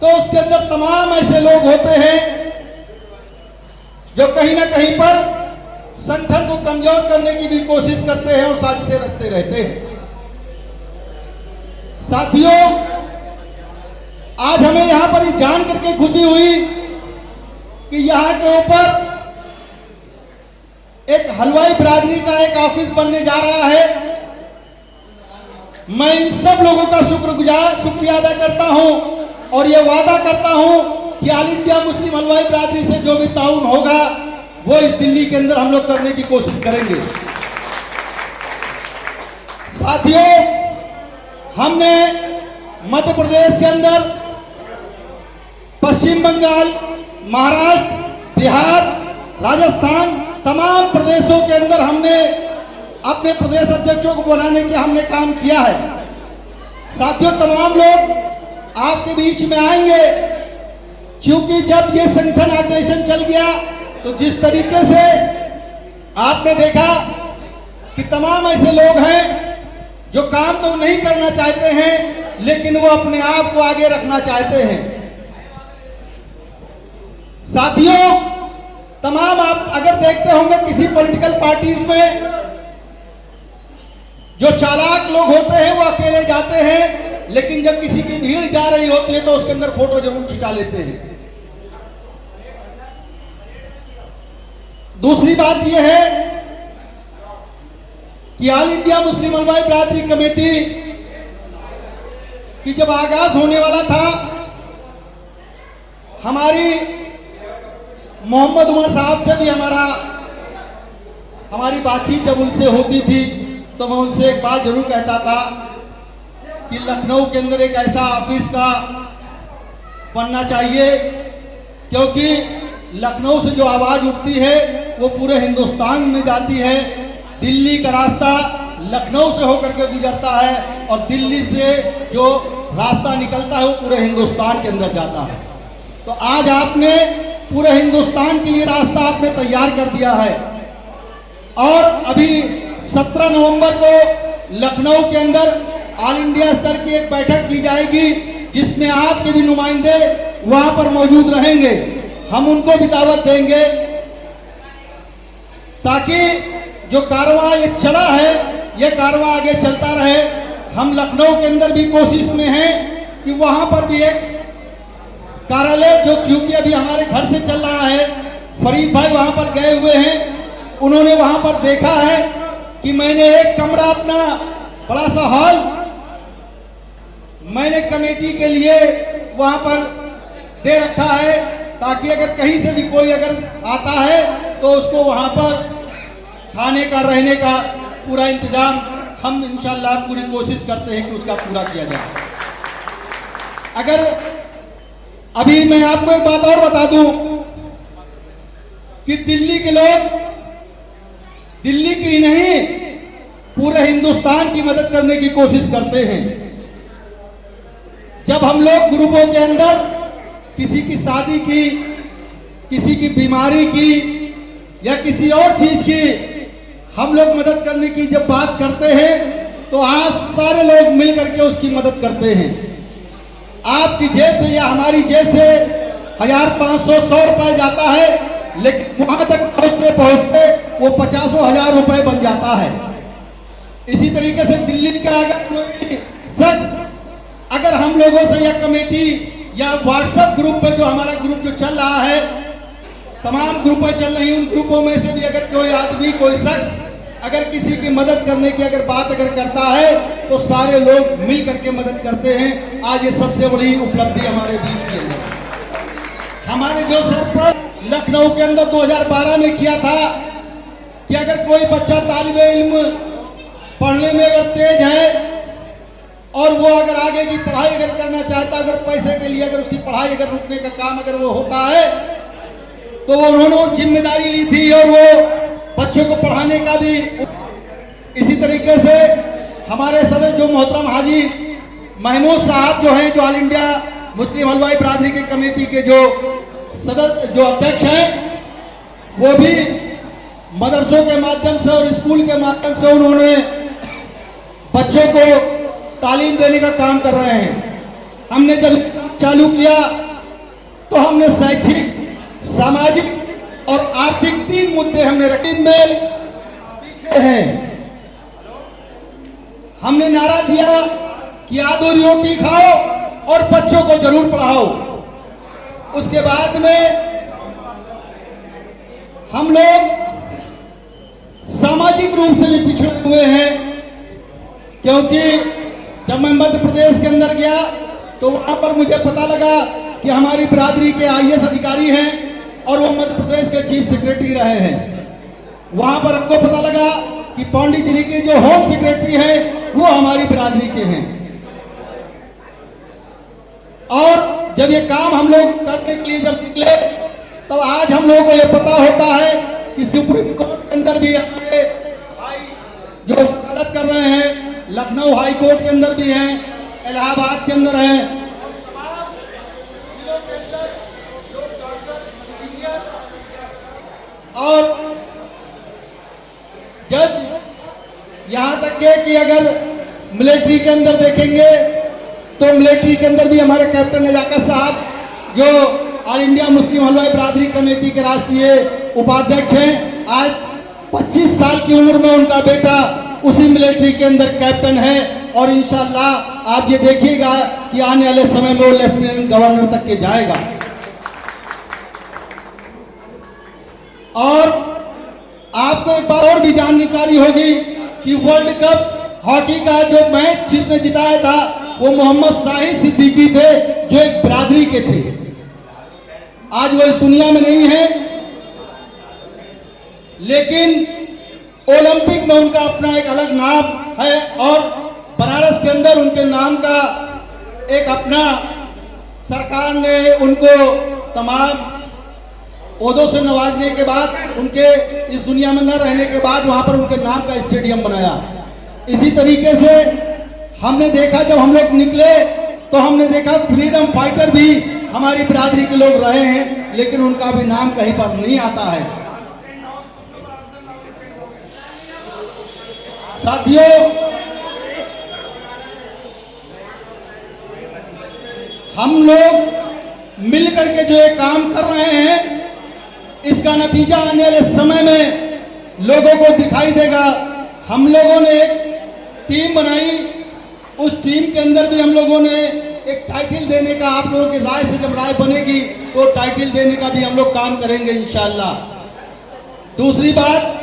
तो उसके अंदर तमाम ऐसे लोग होते हैं जो कहीं ना कहीं पर संगठन को कमजोर करने की भी कोशिश करते हैं और साजिशें रचते रहते हैं। साथियों, आज हमें यहां पर जान करके खुशी हुई कि यहां के ऊपर एक हलवाई बिरादरी का एक ऑफिस बनने जा रहा है। मैं इन सब लोगों का शुक्रिया अदा करता हूं और यह वादा करता हूं कि ऑल इंडिया मुस्लिम हलवाई बिरादरी से जो भी ताउन होगा वो इस दिल्ली के अंदर हम लोग करने की कोशिश करेंगे। साथियों, हमने मध्य प्रदेश के अंदर, पश्चिम बंगाल, महाराष्ट्र, बिहार, राजस्थान, तमाम प्रदेशों के अंदर हमने अपने प्रदेश अध्यक्षों को बनाने के हमने काम किया है। साथियों, तमाम लोग आपके बीच में आएंगे क्योंकि जब ये संगठन ऑर्गेनाइजेशन चल गया तो जिस तरीके से आपने देखा कि तमाम ऐसे लोग हैं जो काम तो नहीं करना चाहते हैं लेकिन वो अपने आप को आगे रखना चाहते हैं। साथियों, तमाम आप अगर देखते होंगे किसी पॉलिटिकल पार्टीज में जो चालाक लोग होते हैं वो अकेले जाते हैं, लेकिन जब किसी की भीड़ जा रही होती है तो उसके अंदर फोटो जरूर खिंचा लेते हैं। दूसरी बात यह है कि ऑल इंडिया मुस्लिम हलवाई बिरादरी कमेटी की जब आगाज होने वाला था, हमारी मोहम्मद उमर साहब से भी हमारी बातचीत जब उनसे होती थी तो मैं उनसे एक बात जरूर कहता था कि लखनऊ के अंदर एक ऐसा ऑफिस का बनना चाहिए, क्योंकि लखनऊ से जो आवाज उठती है वो पूरे हिंदुस्तान में जाती है। दिल्ली का रास्ता लखनऊ से होकर के गुजरता है और दिल्ली से जो रास्ता निकलता है वो पूरे हिंदुस्तान के अंदर जाता है। तो आज आपने पूरे हिंदुस्तान के लिए रास्ता आपने तैयार कर दिया है और अभी 17 नवंबर को लखनऊ के अंदर ऑल इंडिया स्तर की एक बैठक की जाएगी जिसमें आपके भी नुमाइंदे वहां पर मौजूद रहेंगे। हम उनको भी दावत देंगे ताकि जो कारवां ये चला है ये कारवां आगे चलता रहे। हम लखनऊ के अंदर भी कोशिश में हैं कि वहां पर भी एक कार्यालय जो क्योंकि अभी हमारे घर से चल रहा है, फरीद भाई वहां पर गए हुए हैं, उन्होंने वहां पर देखा है कि मैंने एक कमरा अपना बड़ा सा हॉल मैंने कमेटी के लिए वहां पर दे रखा है ताकि अगर कहीं से भी कोई अगर आता है तो उसको वहां पर खाने का रहने का पूरा इंतजाम हम इंशाल्लाह पूरी कोशिश करते हैं कि उसका पूरा किया जाए। अगर अभी मैं आपको एक बात और बता दूं कि दिल्ली के लोग दिल्ली की नहीं पूरे हिंदुस्तान की मदद करने की कोशिश करते हैं। जब हम लोग ग्रुपों के अंदर किसी की शादी की, किसी की बीमारी की या किसी और चीज की हम लोग मदद करने की जब बात करते हैं तो आप सारे लोग मिल करके उसकी मदद करते हैं। आपकी जेब से या हमारी जेब से 1500-100 रुपए जाता है, लेकिन वहां तक पहुंचते पहुंचते वो 50,000 रुपए बन जाता है। इसी तरीके से दिल्ली का अगर कोई शख्स अगर हम लोगों से या कमेटी या व्हाट्सएप ग्रुप पे जो हमारा ग्रुप जो चल रहा है, तमाम ग्रुपें चल रही हैं, उन ग्रुपों में से भी अगर कोई आदमी कोई शख्स अगर किसी की मदद करने की अगर बात अगर करता है तो सारे लोग मिल करके मदद करते हैं। आज ये सबसे बड़ी उपलब्धि हमारे बीच की है। हमारे जो सरपंच लखनऊ के अंदर 2012 में किया था कि अगर कोई बच्चा तालिबे इल्म पढ़ने में अगर तेज है और वो अगर आगे की पढ़ाई अगर करना चाहता, अगर पैसे के लिए अगर उसकी पढ़ाई अगर रुकने का काम अगर वो होता है, तो वो उन्होंने जिम्मेदारी ली थी और वो बच्चों को पढ़ाने का भी। इसी तरीके से हमारे सदर जो मोहतरम हाजी महमूद साहब जो हैं, जो ऑल इंडिया मुस्लिम हलवाई बरादरी की कमेटी के जो सदस्य जो अध्यक्ष हैं, वो भी मदरसों के माध्यम से और स्कूल के माध्यम से उन्होंने बच्चों को तालीम देने का काम कर रहे हैं। हमने जब चालू किया तो हमने शैक्षिक, सामाजिक और आर्थिक 3 मुद्दे हमने रखे में पीछे हैं। हमने नारा दिया कि आधो रोटी खाओ और बच्चों को जरूर पढ़ाओ। उसके बाद में हम लोग सामाजिक रूप से भी पिछड़े हुए हैं, क्योंकि जब मैं मध्य प्रदेश के अंदर गया तो वहां पर मुझे पता लगा कि हमारी बिरादरी के IAS अधिकारी हैं और वो मध्य प्रदेश के चीफ सेक्रेटरी रहे हैं। वहां पर हमको पता लगा कि पांडिचेरी के जो होम सेक्रेटरी हैं वो हमारी बिरादरी के हैं। और जब ये काम हम लोग करने के लिए जब निकले तब आज हम लोगों को ये पता होता है कि सुप्रीम कोर्ट के अंदर भी हमारे भाई जो वकालत कर रहे हैं, लखनऊ हाई कोर्ट के अंदर भी हैं, इलाहाबाद के अंदर हैं, और जज यहां तक के कि अगर मिलिट्री के अंदर देखेंगे तो मिलिट्री के अंदर भी हमारे कैप्टन नजाकत साहब जो ऑल इंडिया मुस्लिम हलवाई बरादरी कमेटी के राष्ट्रीय उपाध्यक्ष हैं, आज 25 साल की उम्र में उनका बेटा उसी मिलिट्री के अंदर कैप्टन है। और इंशाअल्लाह आप ये देखिएगा कि आने वाले समय में वो लेफ्टिनेंट गवर्नर तक के जाएगा। और आपको एक बार और भी जानकारी होगी कि वर्ल्ड कप हॉकी का जो मैच जिसने जिताया था वो मोहम्मद शाहिद सिद्दीकी थे, जो एक बिरादरी के थे। आज वो इस दुनिया में नहीं है, लेकिन ओलंपिक में उनका अपना एक अलग नाम है और बनारस के अंदर उनके नाम का एक अपना सरकार ने उनको तमाम ओहदों से नवाजने के बाद, उनके इस दुनिया में न रहने के बाद वहां पर उनके नाम का स्टेडियम बनाया। इसी तरीके से हमने देखा, जब हम लोग निकले तो हमने देखा फ्रीडम फाइटर भी हमारी बिरादरी के लोग रहे हैं, लेकिन उनका भी नाम कहीं पर नहीं आता है। साथियों, हम लोग मिलकर के जो ये काम कर रहे हैं, इसका नतीजा आने वाले समय में लोगों को दिखाई देगा। हम लोगों ने एक टीम बनाई, उस टीम के अंदर भी हम लोगों ने एक टाइटल देने का, आप लोगों की राय से जब राय बनेगी तो टाइटल देने का भी हम लोग काम करेंगे इंशाअल्लाह। दूसरी बात,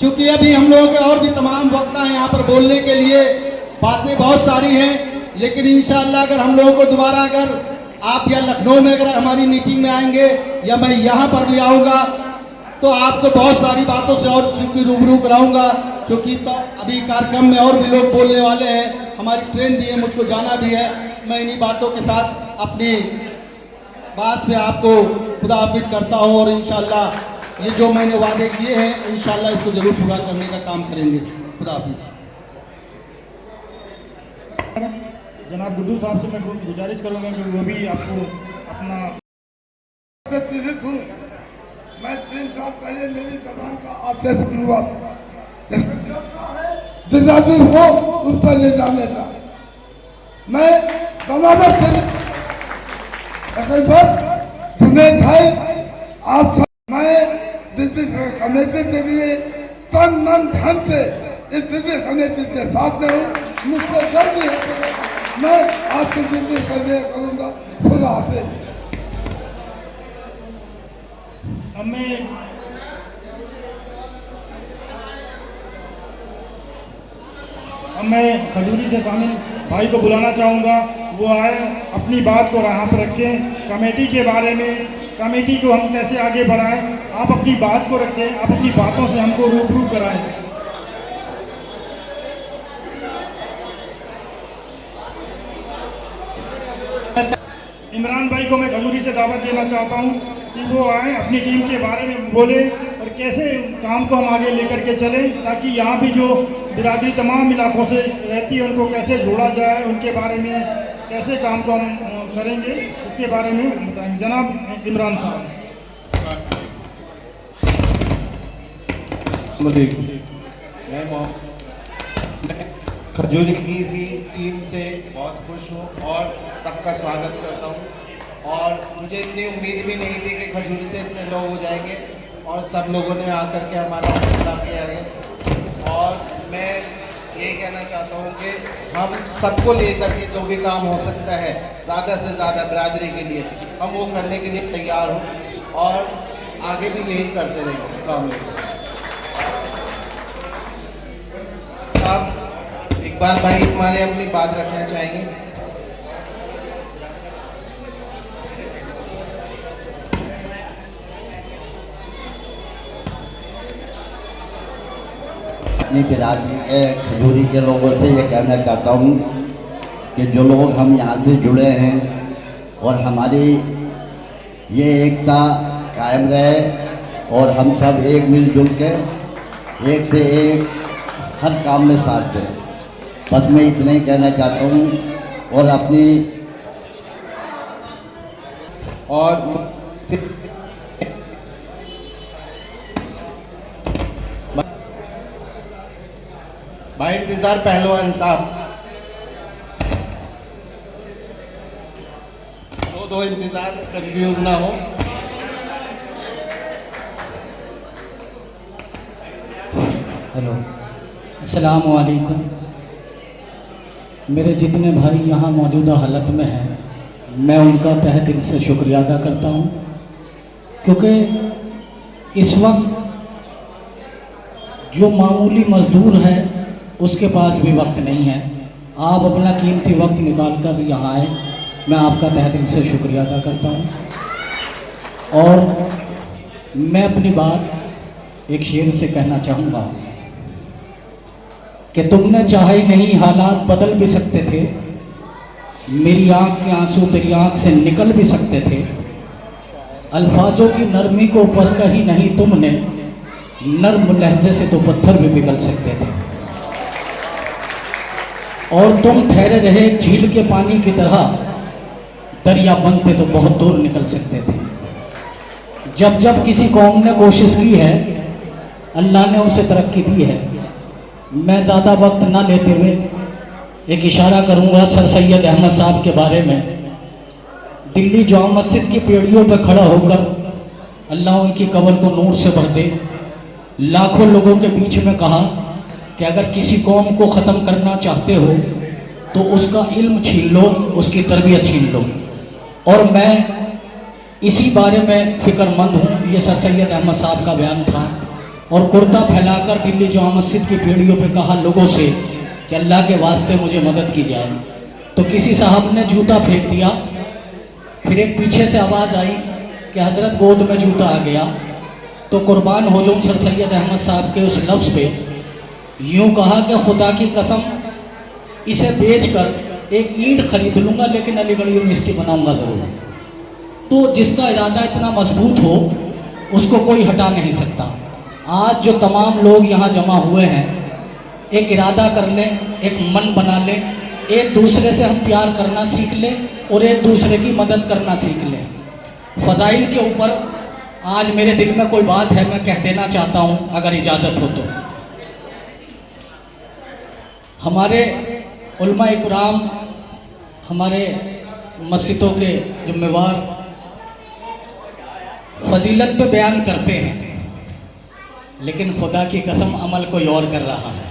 चूंकि अभी हम लोगों के और भी तमाम वक्ता हैं यहाँ पर बोलने के लिए, बातें बहुत सारी हैं, लेकिन इंशाअल्लाह अगर हम लोगों को दोबारा अगर आप या लखनऊ में अगर हमारी मीटिंग में आएंगे या मैं यहाँ पर भी आऊँगा तो आपको बहुत सारी बातों से और चूंकि रूबरू कराऊंगा, क्योंकि तो अभी कार्यक्रम में और भी लोग बोलने वाले हैं, हमारी ट्रेन भी है, मुझको जाना भी है। मैं इन्हीं बातों के साथ अपनी बात से आपको खुदा हाफिज करता हूँ और इंशाअल्लाह ये जो मैंने वादे किए हैं इंशाअल्लाह इसको जरूर पूरा करने का काम करेंगे। खुदा हाफिज। जनाब गुड्डू साहब से मैं गुजारिश करूंगा कि वो भी आपको अपना मैं 3 साल पहले मेरी जबान का ऑपरेशन हुआ, जिस हो उस पर ले जाने था। मैं बनारस से असल बात जुनेद भाई, आप मैं दिव्य समिति के लिए तन मन धन से इस दिव्य समिति के साथ में हूँ। मुझसे गर्व है, मैं आपसे दिव्य सर्वे करूँगा। खुदा हाफिज़। अब मैं खजूरी से शामिल भाई को बुलाना चाहूँगा, वो आए अपनी बात को यहाँ पर रखें। कमेटी के बारे में, कमेटी को हम कैसे आगे बढ़ाएं, आप अपनी बात को रखें, आप अपनी बातों से हमको रूबरू कराएं। इमरान भाई को मैं खजूरी से दावत देना चाहता हूँ कि वो आए, अपनी टीम के बारे में बोले और कैसे काम को हम आगे लेकर के चलें, ताकि यहाँ भी जो बिरादरी तमाम इलाकों से रहती है उनको कैसे जोड़ा जाए, उनके बारे में कैसे काम को हम करेंगे, इसके बारे में बताएं। जनाब इमरान साहब। मैं खजूरी की टीम से बहुत खुश हूँ और सबका स्वागत करता हूँ। और मुझे इतनी उम्मीद भी नहीं थी कि खजूरी से इतने लोग हो जाएंगे, और सब लोगों ने आकर के हमारा हौसला किया है। और मैं यही कहना चाहता हूँ कि हम सबको लेकर के जो भी काम हो सकता है ज़्यादा से ज़्यादा बिरादरी के लिए, हम वो करने के लिए तैयार हों और आगे भी यही करते रहेंगे। अस्सलाम वालेकुम। आप इकबाल भाई हमारे अपनी बात रखना चाहेंगे। अपनी बिरादरी के खजूरी के लोगों से ये कहना चाहता हूँ कि जो लोग हम यहाँ से जुड़े हैं और हमारी ये एकता कायम रहे और हम सब एक मिलजुल के एक से एक हर काम में साथ दें। बस मैं इतना ही कहना चाहता हूँ। और अपनी भाई इंतज़ार पहलवान साहब, दो इंतज़ार, कंफ्यूज ना हो। हेलो, अस्सलाम वालेकुम। मेरे जितने भाई यहाँ मौजूदा हालत में हैं, मैं उनका तहे दिल से शुक्रिया अदा करता हूँ, क्योंकि इस वक्त जो मामूली मजदूर है उसके पास भी वक्त नहीं है। आप अपना कीमती वक्त निकाल कर यहाँ आए, मैं आपका तहे दिल से शुक्रिया अदा करता हूँ। और मैं अपनी बात एक शेर से कहना चाहूँगा कि तुमने चाहे नहीं हालात बदल भी सकते थे, मेरी आँख के आंसू तेरी आँख से निकल भी सकते थे, अल्फाजों की नरमी को परखा ही नहीं तुमने, नर्म लहजे से तो पत्थर भी पिघल सकते थे। और तुम ठहरे रहे झील के पानी की तरह, दरिया बनते तो बहुत दूर निकल सकते थे। जब जब किसी कौम ने कोशिश की है, अल्लाह ने उसे तरक्की दी है। मैं ज़्यादा वक्त ना लेते हुए एक इशारा करूँगा सर सैयद अहमद साहब के बारे में। दिल्ली जामा मस्जिद की पेड़ियों पर खड़ा होकर अल्लाह उनकी कब्र को नूर से भर दे, लाखों लोगों के बीच में कहा कि अगर किसी कौम को ख़त्म करना चाहते हो तो उसका इल्म छीन लो, उसकी तरबियत छीन लो। और मैं इसी बारे में फ़िक्रमंद हूँ। ये सर सैयद अहमद साहब का बयान था। और कुर्ता फैलाकर दिल्ली जामा मस्जिद की पेड़ियों पे कहा लोगों से कि अल्लाह के वास्ते मुझे मदद की जाए। तो किसी साहब ने जूता फेंक दिया, फिर एक पीछे से आवाज़ आई कि हज़रत गोद में जूता आ गया। तो कुर्बान हो जाऊँ सर सैयद अहमद साहब के उस लफ्ज़ पे, यूँ कहा कि खुदा की कसम इसे बेचकर एक ईंट खरीद लूँगा, लेकिन अलीगढ़ यूनिवर्सिटी बनाऊँगा ज़रूर। तो जिसका इरादा इतना मजबूत हो उसको कोई हटा नहीं सकता। आज जो तमाम लोग यहाँ जमा हुए हैं, एक इरादा कर लें, एक मन बना लें, एक दूसरे से हम प्यार करना सीख लें और एक दूसरे की मदद करना सीख लें। फ़ज़ाइल के ऊपर आज मेरे दिल में कोई बात है, मैं कह देना चाहता हूँ अगर इजाज़त हो तो। हमारे उलमा इकराम, हमारे मस्जिदों के जिम्मेवार फजीलत पे बयान करते हैं, लेकिन खुदा की कसम अमल कोई और कर रहा है।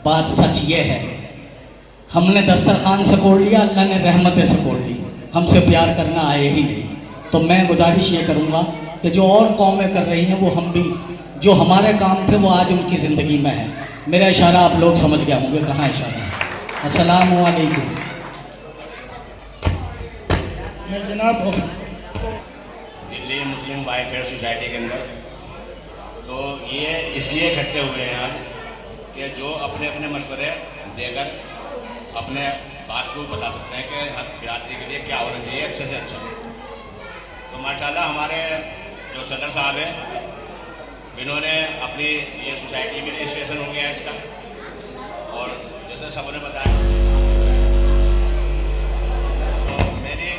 बात सच ये है, हमने दस्तरखान से कोड़ लिया, अल्लाह ने रहमतें से कोड़ ली, हमसे प्यार करना आए ही नहीं। तो मैं गुजारिश ये करूँगा कि जो और कौमें कर रही हैं वो हम भी, जो हमारे काम थे वो आज उनकी ज़िंदगी में है। मेरा इशारा आप लोग समझ गए होंगे कहाँ इशारा है। अस्सलामु अलैकुम। मैं जनाब दिल्ली मुस्लिम वेलफेयर सोसाइटी के अंदर तो ये इसलिए इकट्ठे हुए हैं आज कि जो अपने अपने मशवरे देकर अपने बात को बता सकते हैं कि बिरादरी के लिए क्या होना चाहिए अच्छे से अच्छा। तो माशाल्लाह हमारे जो सदर साहब हैं इन्होंने अपनी ये सोसाइटी भी रजिस्ट्रेशन हो गया है इसका, और जैसे सबने बताया तो मेरी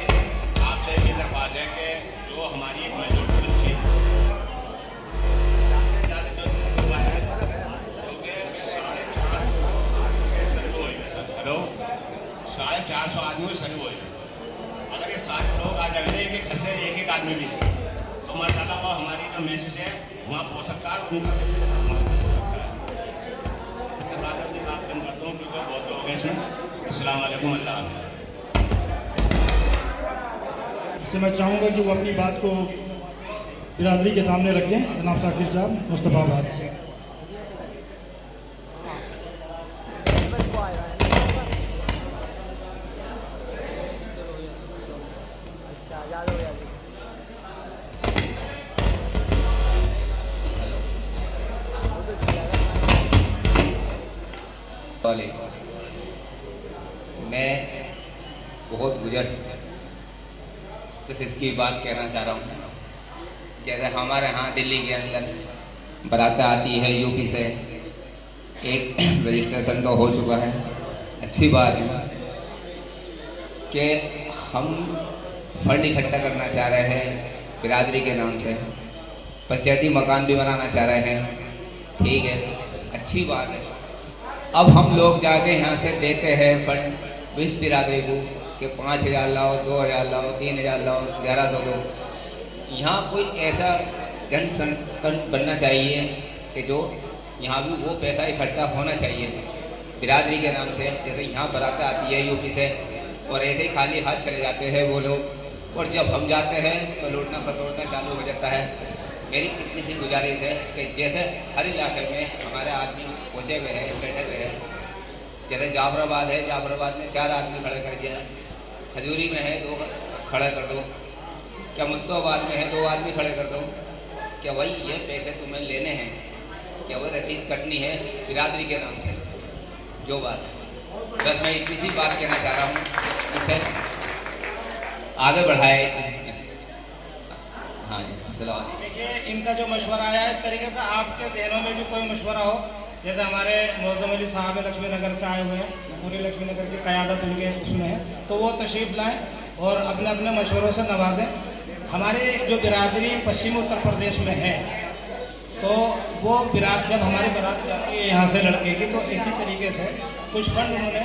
आपसे ये दरख्वास्त है कि जो हमारी एक मौजूद बच्ची हेलो 450 आदमी सर्व हुए, अगर ये 7 लोग आ जाएंगे एक एक घर से एक एक आदमी भी, तो माशाल्लाह वो हमारी जो मैसेज है वहाँ पहुँच सकता है और उनका इसके साथ अपनी बात बंद करता हूँ क्योंकि बहुत लोग हैं इसमें। अस्सलाम वालेकुम, अल्लाह इससे मैं चाहूँगा कि वो अपनी बात को बिरादरी के सामने रखें। जनाब शाकिर साहब मुस्तफाबाद से। मैं बहुत सिर्फ की बात कहना चाह रहा हूँ। जैसे हमारे यहाँ दिल्ली के अंदर बारात आती है यूपी से, एक रजिस्ट्रेशन तो हो चुका है, अच्छी बात है कि हम फंड इकट्ठा करना चाह रहे हैं बिरादरी के नाम से, पंचायती मकान भी बनाना चाह रहे हैं, ठीक है, अच्छी बात है। अब हम लोग जाके यहाँ से देते हैं फंड इस बिरादरी को कि 5,000 लाओ, 2,000 लाओ, 3,000 लाओ, 1,100 दो। यहाँ कोई ऐसा जन संगठन बनना चाहिए कि जो यहाँ भी वो पैसा इकट्ठा होना चाहिए बिरादरी के नाम से। जैसे यहाँ बारात आती है यूपी से और ऐसे ही खाली हाथ चले जाते हैं वो लोग, और जब हम जाते हैं तो लूटना खसोटना चालू हो जाता है। मेरी इतनी सी गुजारिश है कि जैसे हर इलाके में हमारे आदमी पहुँचे हुए हैं, बैठे हुए हैं, जैसे जाफराबाद है, जाफराबाद में 4 आदमी खड़े कर दिया, खजूरी में है 2 खड़ा कर दो, क्या मुस्तफाबाद में है 2 आदमी खड़े कर दो, क्या वही ये पैसे तुम्हें लेने हैं, क्या वह रसीद कटनी है बिरादरी के नाम से, जो बात है। बस मैं इतनी सी बात कहना चाह रहा हूँ, इसे आगे बढ़ाए। हाँ जी, सलाम। देखिए इनका जो मशवरा आया है, इस तरीके से आपके जहनों में भी कोई मशवरा हो, जैसे हमारे मौज़म अली साहब लक्ष्मी नगर से आए हुए हैं, पूरी लक्ष्मी नगर की क़यादत उनके उसमें है, तो वो तशरीफ़ लाएँ और अपने अपने मशवरों से नवाजें। हमारे जो बिरादरी पश्चिमी उत्तर प्रदेश में है, तो वो जब हमारी बारात जाती है यहाँ से लड़के की, तो इसी तरीके से कुछ फंड उन्होंने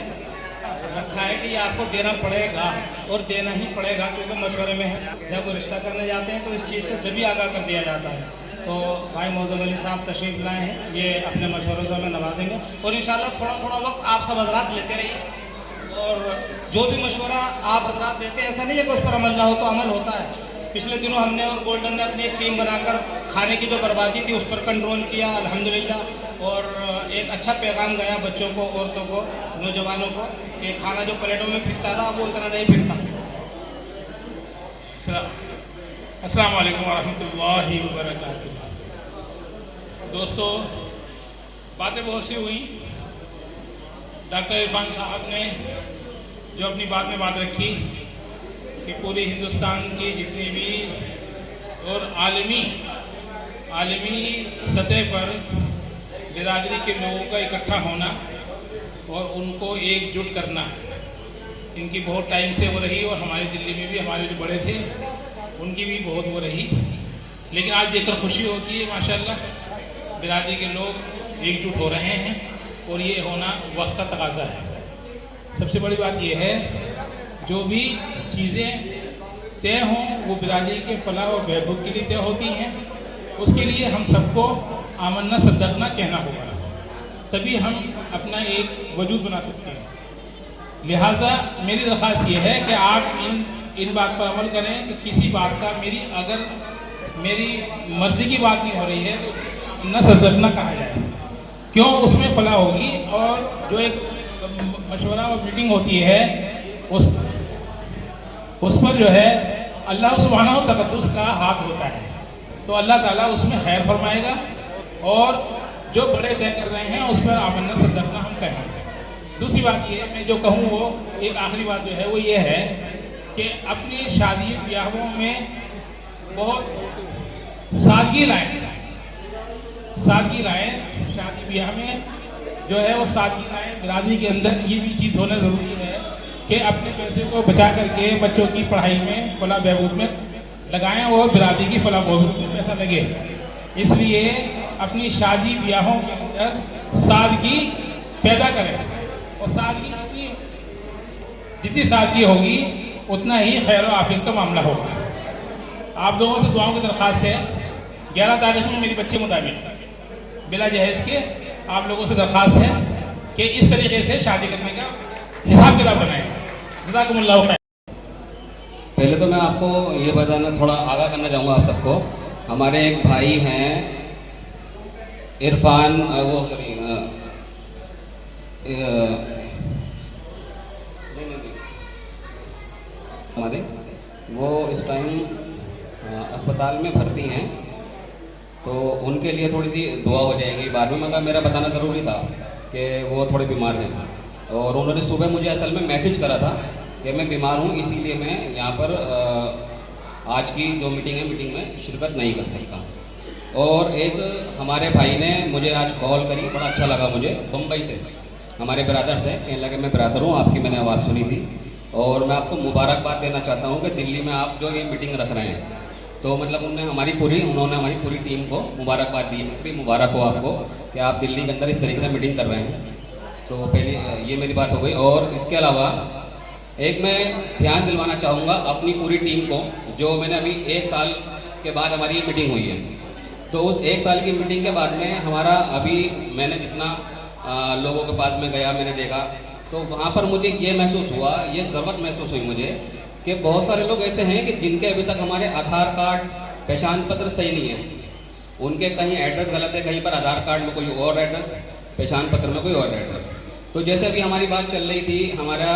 रखा है कि ये आपको देना पड़ेगा और देना ही पड़ेगा, क्योंकि मशवरे में है। जब वो रिश्ता करने जाते हैं तो इस चीज़ से जब भी आगाह कर दिया जाता है। तो भाई मौज़म अली साहब तशरीफ़ लाए हैं, ये अपने मशवरों से हमें नवाजेंगे और इंशाल्लाह थोड़ा थोड़ा वक्त आप सब हज़रात लेते रहिए, और जो भी मशवरा आप हज़रात देते हैं, ऐसा नहीं है कि उस पर अमल ना हो, तो अमल होता है। पिछले दिनों हमने और गोल्डन ने अपनी एक टीम बनाकर खाने की जो बर्बादी थी उस पर कंट्रोल किया अल्हम्दुलिल्लाह, और एक अच्छा पैगाम गया बच्चों को, औरतों को, नौजवानों को, कि खाना जो प्लेटों में फिरता था वो इतना नहीं फिरता। अस्सलाम वालेकुम वरहमतुल्लाहि वबरकातुहू। दोस्तों, बातें बहुत सी हुई। डॉक्टर इरफान साहब ने जो अपनी बात में बात रखी कि पूरे हिंदुस्तान की जितनी भी और आलमी सतह पर बिरादरी के लोगों का इकट्ठा होना और उनको एकजुट करना, इनकी बहुत टाइम से हो रही, और हमारी दिल्ली में भी हमारे जो बड़े थे उनकी भी बहुत हो रही। लेकिन आज देखकर खुशी होती है माशाल्लाह बिरादरी के लोग एकजुट हो रहे हैं, और ये होना वक्त का तकाजा है। सबसे बड़ी बात यह है, जो भी चीज़ें तय हों वो बिरादरी के फलाह और बहबूद के लिए तय होती हैं। उसके लिए हम सबको आमन्ना सद्दकना कहना होगा, तभी हम अपना एक वजूद बना सकते हैं। लिहाजा मेरी दरख्वास्त ये है कि आप इन बात पर अमल करें कि किसी बात का अगर मेरी मर्ज़ी की बात नहीं हो रही है तो न सद्दकना कहा जाए, क्यों उसमें फलाह होगी। और जो एक मशवरा और मीटिंग होती है उस पर जो है अल्लाह सुब्हानहू व तक़द्दुस का हाथ होता है, तो अल्लाह ताला उसमें खैर फरमाएगा। और जो बड़े तय कर रहे हैं उस पर आमन्ना सद्दकना हम कहें। दूसरी बात ये मैं जो कहूँ वो एक आखिरी बात जो है वो ये है कि अपनी शादी ब्याहों में बहुत सादगी लाएं। शादी ब्याह में जो है वो सादगी लाएं। बिरादरी के अंदर ये भी चीज़ होना ज़रूरी है कि अपने पैसे को बचा करके बच्चों की पढ़ाई में फलाह बहबूद में लगाएं और बिरादरी की फलाह बहबूद में पैसा लगे। इसलिए अपनी शादी ब्याहों के अंदर सादगी पैदा करें, और सादगी जितनी सादगी होगी उतना ही खैर व आफियत का मामला होगा। आप लोगों से दुआओं की दरख्वास्त है, 11 तारीख में मेरी बच्चे मुताबिक बिला जहेज़ के आप लोगों से दरख्वास्त है कि इस तरीके से शादी करने का हिसाब किताब बनाएं। जज़ाकुमुल्लाह खैर। पहले तो मैं आपको ये बताना थोड़ा आगाह करना चाहूँगा आप सबको। हमारे एक भाई हैं इरफान, वो इस टाइम अस्पताल में भर्ती हैं, तो उनके लिए थोड़ी सी दुआ हो जाएगी बाद में। मगर मेरा बताना ज़रूरी था कि वो थोड़े बीमार हैं, और उन्होंने सुबह मुझे असल में मैसेज करा था कि मैं बीमार हूँ, इसीलिए मैं यहाँ पर आज की जो मीटिंग है मीटिंग में शिरकत नहीं कर सकता। और एक हमारे भाई ने मुझे आज कॉल करी, बड़ा अच्छा लगा मुझे, बम्बई से हमारे ब्रदर थे, कहने लगे मैं ब्रदर हूँ, आपकी मैंने आवाज़ सुनी थी और मैं आपको मुबारकबाद देना चाहता हूँ कि दिल्ली में आप जो ये मीटिंग रख रहे हैं। तो मतलब उन्होंने हमारी पूरी टीम को मुबारकबाद दी कि मुबारक हो आपको कि आप दिल्ली के अंदर इस तरीके से मीटिंग कर रहे हैं। तो पहले ये मेरी बात हो गई। और इसके अलावा एक मैं ध्यान दिलवाना चाहूँगा अपनी पूरी टीम को, जो मैंने अभी 1 साल के बाद हमारी ये मीटिंग हुई है, तो उस 1 साल की मीटिंग के बाद में हमारा अभी मैंने जितना लोगों के पास में गया मैंने देखा, तो वहाँ पर मुझे ये महसूस हुआ, ये ज़रूरत महसूस हुई मुझे कि बहुत सारे लोग ऐसे हैं कि जिनके अभी तक हमारे आधार कार्ड पहचान पत्र सही नहीं है, उनके कहीं एड्रेस गलत है, कहीं पर आधार कार्ड में कोई और एड्रेस, पहचान पत्र में कोई और एड्रेस। तो जैसे अभी हमारी बात चल रही थी, हमारा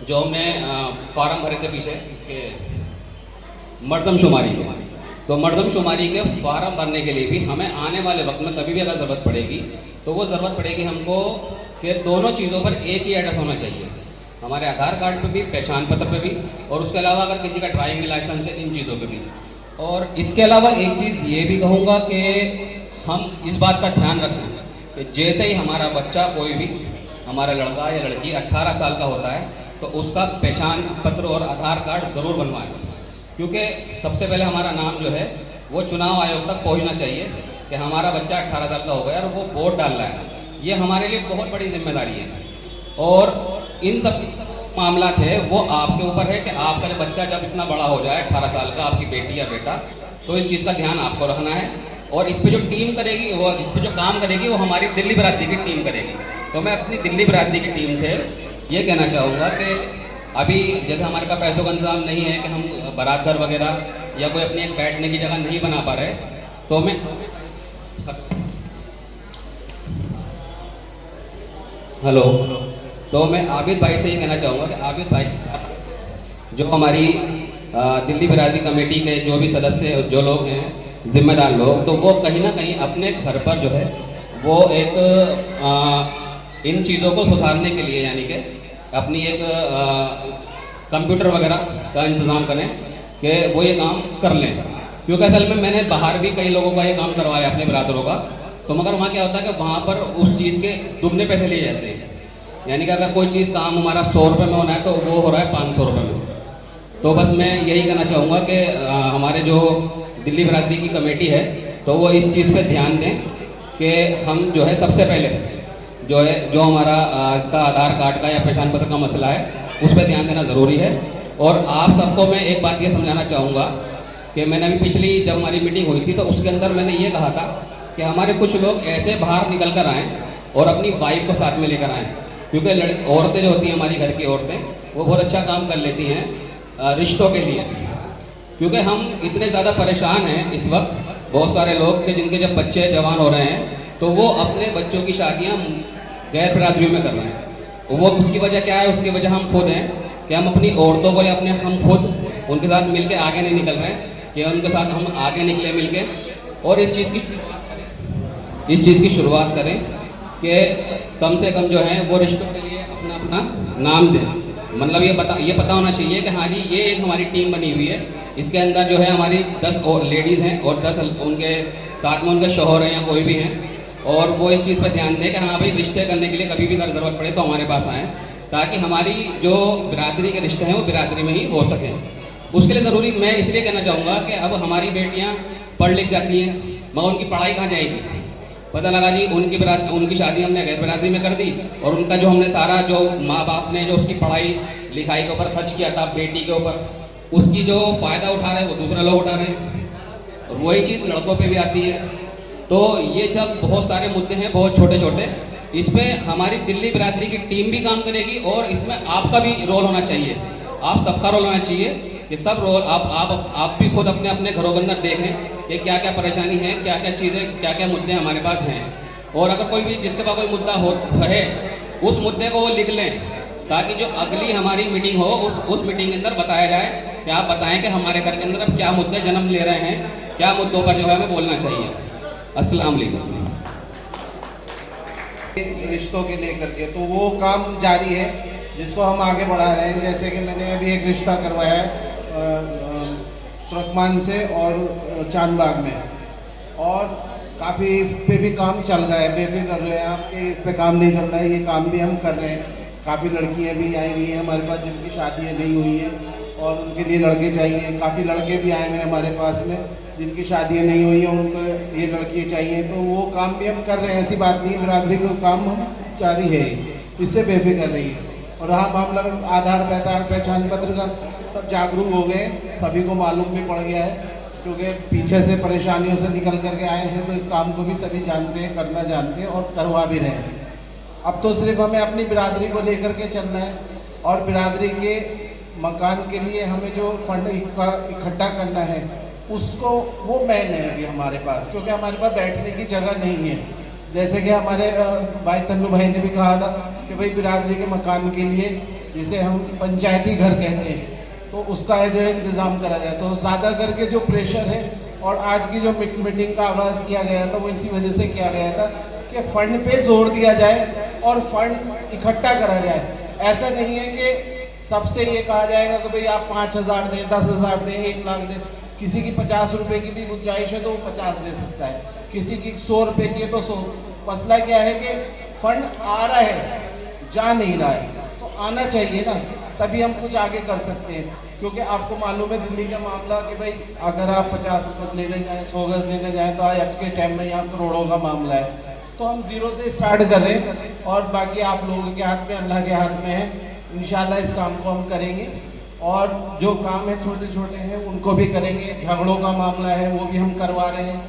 जो हमने फार्म भरे थे पीछे इसके मर्दमशुमारी के, तो मर्दमशुमारी के फार्म भरने के लिए भी हमें आने वाले वक्त में कभी भी अगर ज़रूरत पड़ेगी तो वो ज़रूरत पड़ेगी हमको कि दोनों चीज़ों पर एक ही एड्रेस होना चाहिए, हमारे आधार कार्ड पे भी, पहचान पत्र पे भी, और उसके अलावा अगर किसी का ड्राइविंग लाइसेंस है, इन चीज़ों पे भी। और इसके अलावा एक चीज़ ये भी कहूँगा कि हम इस बात का ध्यान रखें कि जैसे ही हमारा बच्चा, कोई भी हमारा लड़का या लड़की 18 साल का होता है तो उसका पहचान पत्र और आधार कार्ड ज़रूर बनवाएं, क्योंकि सबसे पहले हमारा नाम जो है वो चुनाव आयोग तक पहुँचना चाहिए कि हमारा बच्चा 18 साल का हो गया और वो वोट डाल रहा है। ये हमारे लिए बहुत बड़ी जिम्मेदारी है, और इन सब मामला है वो आपके ऊपर है कि आपका जब बच्चा जब इतना बड़ा हो जाए 18 साल का, आपकी बेटी या बेटा, तो इस चीज़ का ध्यान आपको रखना है। और इस पे जो टीम करेगी, वो इस पे जो काम करेगी, वो हमारी दिल्ली बिरादरी की टीम करेगी। तो मैं अपनी दिल्ली बिरादरी की टीम से ये कहना चाहूँगा कि अभी जैसे हमारे पास पैसों का इंतजाम नहीं है कि हम बारात घर वगैरह या कोई अपनी एक बैठने की जगह नहीं बना पा रहे, तो मैं हेलो, तो मैं आबिद भाई से ये कहना चाहूँगा कि आबिद भाई जो हमारी दिल्ली बिरादरी कमेटी के जो भी सदस्य, जो लोग हैं जिम्मेदार लोग, तो वो कहीं ना कहीं अपने घर पर जो है वो एक इन चीज़ों को सुधारने के लिए, यानी कि अपनी एक कंप्यूटर वगैरह का इंतज़ाम करें कि वो ये काम कर लें। क्योंकि असल में मैंने बाहर भी कई लोगों का ये काम करवाया अपने बिरादरों का, तो मगर वहाँ क्या होता है कि वहाँ पर उस चीज़ के दुगने पैसे लिए जाते हैं। यानी कि अगर कोई चीज़ काम हमारा 100 रुपये में होना है तो वो हो रहा है 500 रुपये में। तो बस मैं यही कहना चाहूँगा कि हमारे जो दिल्ली बिरादरी की कमेटी है तो वो इस चीज़ पे ध्यान दें कि हम जो है सबसे पहले जो हमारा इसका आधार कार्ड का या पहचान पत्र का मसला है उस पर ध्यान देना ज़रूरी है। और आप सबको मैं एक बात ये समझाना चाहूँगा कि मैंने अभी पिछली जब हमारी मीटिंग हुई थी तो उसके अंदर मैंने ये कहा था कि हमारे कुछ लोग ऐसे बाहर निकल कर आएँ और अपनी वाइफ को साथ में लेकर आएँ, क्योंकि औरतें जो होती हैं हमारी घर की औरतें वो बहुत अच्छा काम कर लेती हैं रिश्तों के लिए। क्योंकि हम इतने ज़्यादा परेशान हैं इस वक्त, बहुत सारे लोग के जिनके जब बच्चे जवान हो रहे हैं तो वो अपने बच्चों की शादियाँ गैर बिरादरियों में कर रहे हैं। वो उसकी वजह क्या है? उसकी वजह हम खुद हैं कि हम अपनी औरतों को या हम खुद उनके साथ मिलके आगे नहीं निकल रहे हैं कि उनके साथ हम आगे निकले मिलके और इस चीज़ की शुरुआत करें कि कम से कम जो है वो रिश्तों के लिए अपना अपना नाम दें। मतलब ये पता होना चाहिए कि हाँ जी ये एक हमारी टीम बनी हुई है, इसके अंदर जो है हमारी 10 और लेडीज़ हैं और 10 उनके साथ में उनके शौहर हैं या कोई भी हैं, और वो इस चीज़ पर ध्यान दें कि हाँ भाई रिश्ते करने के लिए कभी भी अगर ज़रूरत पड़े तो हमारे पास आएँ, ताकि हमारी जो बिरादरी के रिश्ते हैं वो बिरादरी में ही हो सकें। उसके लिए ज़रूरी मैं इसलिए कहना चाहूँगा कि अब हमारी बेटियाँ पढ़ लिख जाती हैं मगर उनकी पढ़ाई कहाँ जाएगी? पता लगा जी उनकी शादी हमने गैर बिरादरी में कर दी और उनका जो हमने सारा जो माँ बाप ने जो उसकी पढ़ाई लिखाई के ऊपर खर्च किया था बेटी के ऊपर, उसकी जो फ़ायदा उठा रहे हैं वो दूसरे लोग उठा रहे हैं। और वही चीज़ लड़कों पे भी आती है। तो ये सब बहुत सारे मुद्दे हैं, बहुत छोटे छोटे, इस पर हमारी दिल्ली बिरादरी की टीम भी काम करेगी और इसमें आपका भी रोल होना चाहिए, आप सबका रोल होना चाहिए कि सब रोल आप भी खुद अपने अपने घरों के अंदर देखें कि क्या क्या परेशानी है, क्या क्या चीज़ें, क्या क्या मुद्दे हमारे पास हैं। और अगर कोई भी जिसके पास कोई मुद्दा है उस मुद्दे को वो लिख लें, ताकि जो अगली हमारी मीटिंग हो उस मीटिंग के अंदर बताया जाए कि आप बताएं कि हमारे घर के अंदर अब क्या मुद्दे जन्म ले रहे हैं, क्या मुद्दों पर जो है हमें बोलना चाहिए। अस्सलाम वालेकुम। रिश्तों के लेकर के तो वो काम जारी है जिसको हम आगे बढ़ा रहे हैं। जैसे कि मैंने अभी एक रिश्ता करवाया है तुर्कमान से और चांदबाग में, और काफ़ी इस पे भी काम चल रहा है। बेफिक्र रहे हैं आप कि इस पे काम नहीं चल रहा है, ये काम भी हम कर रहे हैं। काफ़ी लड़कियां भी आई हुई हैं हमारे पास जिनकी शादियाँ नहीं हुई हैं और उनके लिए लड़के चाहिए। काफ़ी लड़के भी आए हुए हैं हमारे पास में जिनकी शादियाँ नहीं हुई हैं, उनको ये लड़कियाँ चाहिए। तो वो काम भी हम कर रहे हैं, ऐसी बात नहीं, बिरादरी को काम हम जारी है, इससे बेफिक्र रही है। और रहा मामला में आधार पहचान पत्र का, सब जागरूक हो गए, सभी को मालूम भी पड़ गया है, क्योंकि पीछे से परेशानियों से निकल करके आए हैं। तो इस काम को भी सभी जानते हैं, करना जानते हैं और करवा भी रहे हैं। अब तो सिर्फ हमें अपनी बिरादरी को लेकर के चलना है और बिरादरी के मकान के लिए हमें जो फंड इकट्ठा करना है उसको, वो मैन है अभी हमारे पास, क्योंकि हमारे पास बैठने की जगह नहीं है। जैसे कि हमारे भाई तन्नू भाई ने भी कहा था कि भाई बिरादरी के मकान के लिए, जिसे हम पंचायती घर कहते हैं, तो उसका जो है इंतज़ाम करा जाए। तो ज़्यादा करके जो प्रेशर है और आज की जो मीटिंग का आगाज़ किया गया था वो इसी वजह से किया गया था कि फ़ंड पे जोर दिया जाए और फंड इकट्ठा करा जाए। ऐसा नहीं है कि सबसे ये कहा जाएगा कि भाई आप 5,000 दें, 10,000 दें, 1 लाख दें। किसी की 50 रुपये की भी गुंजाइश है तो वो 50 दे सकता है, किसी की 100 रुपये की है तो 100। मसला क्या है कि फंड आ रहा है, जा नहीं रहा है, तो आना चाहिए ना, तभी हम कुछ आगे कर सकते हैं। क्योंकि आपको मालूम है दिल्ली का मामला कि भाई अगर आप 50 गज लेने जाएँ, 100 गज लेने जाएँ तो आज के टाइम में यहाँ करोड़ों का मामला है। तो हम ज़ीरो से स्टार्ट कर रहे हैं और बाकी आप लोगों के हाथ में, अल्लाह के हाथ में है। इंशाल्लाह इस काम को हम करेंगे और जो काम है छोटे छोटे हैं उनको भी करेंगे। झगड़ों का मामला है वो भी हम करवा रहे हैं,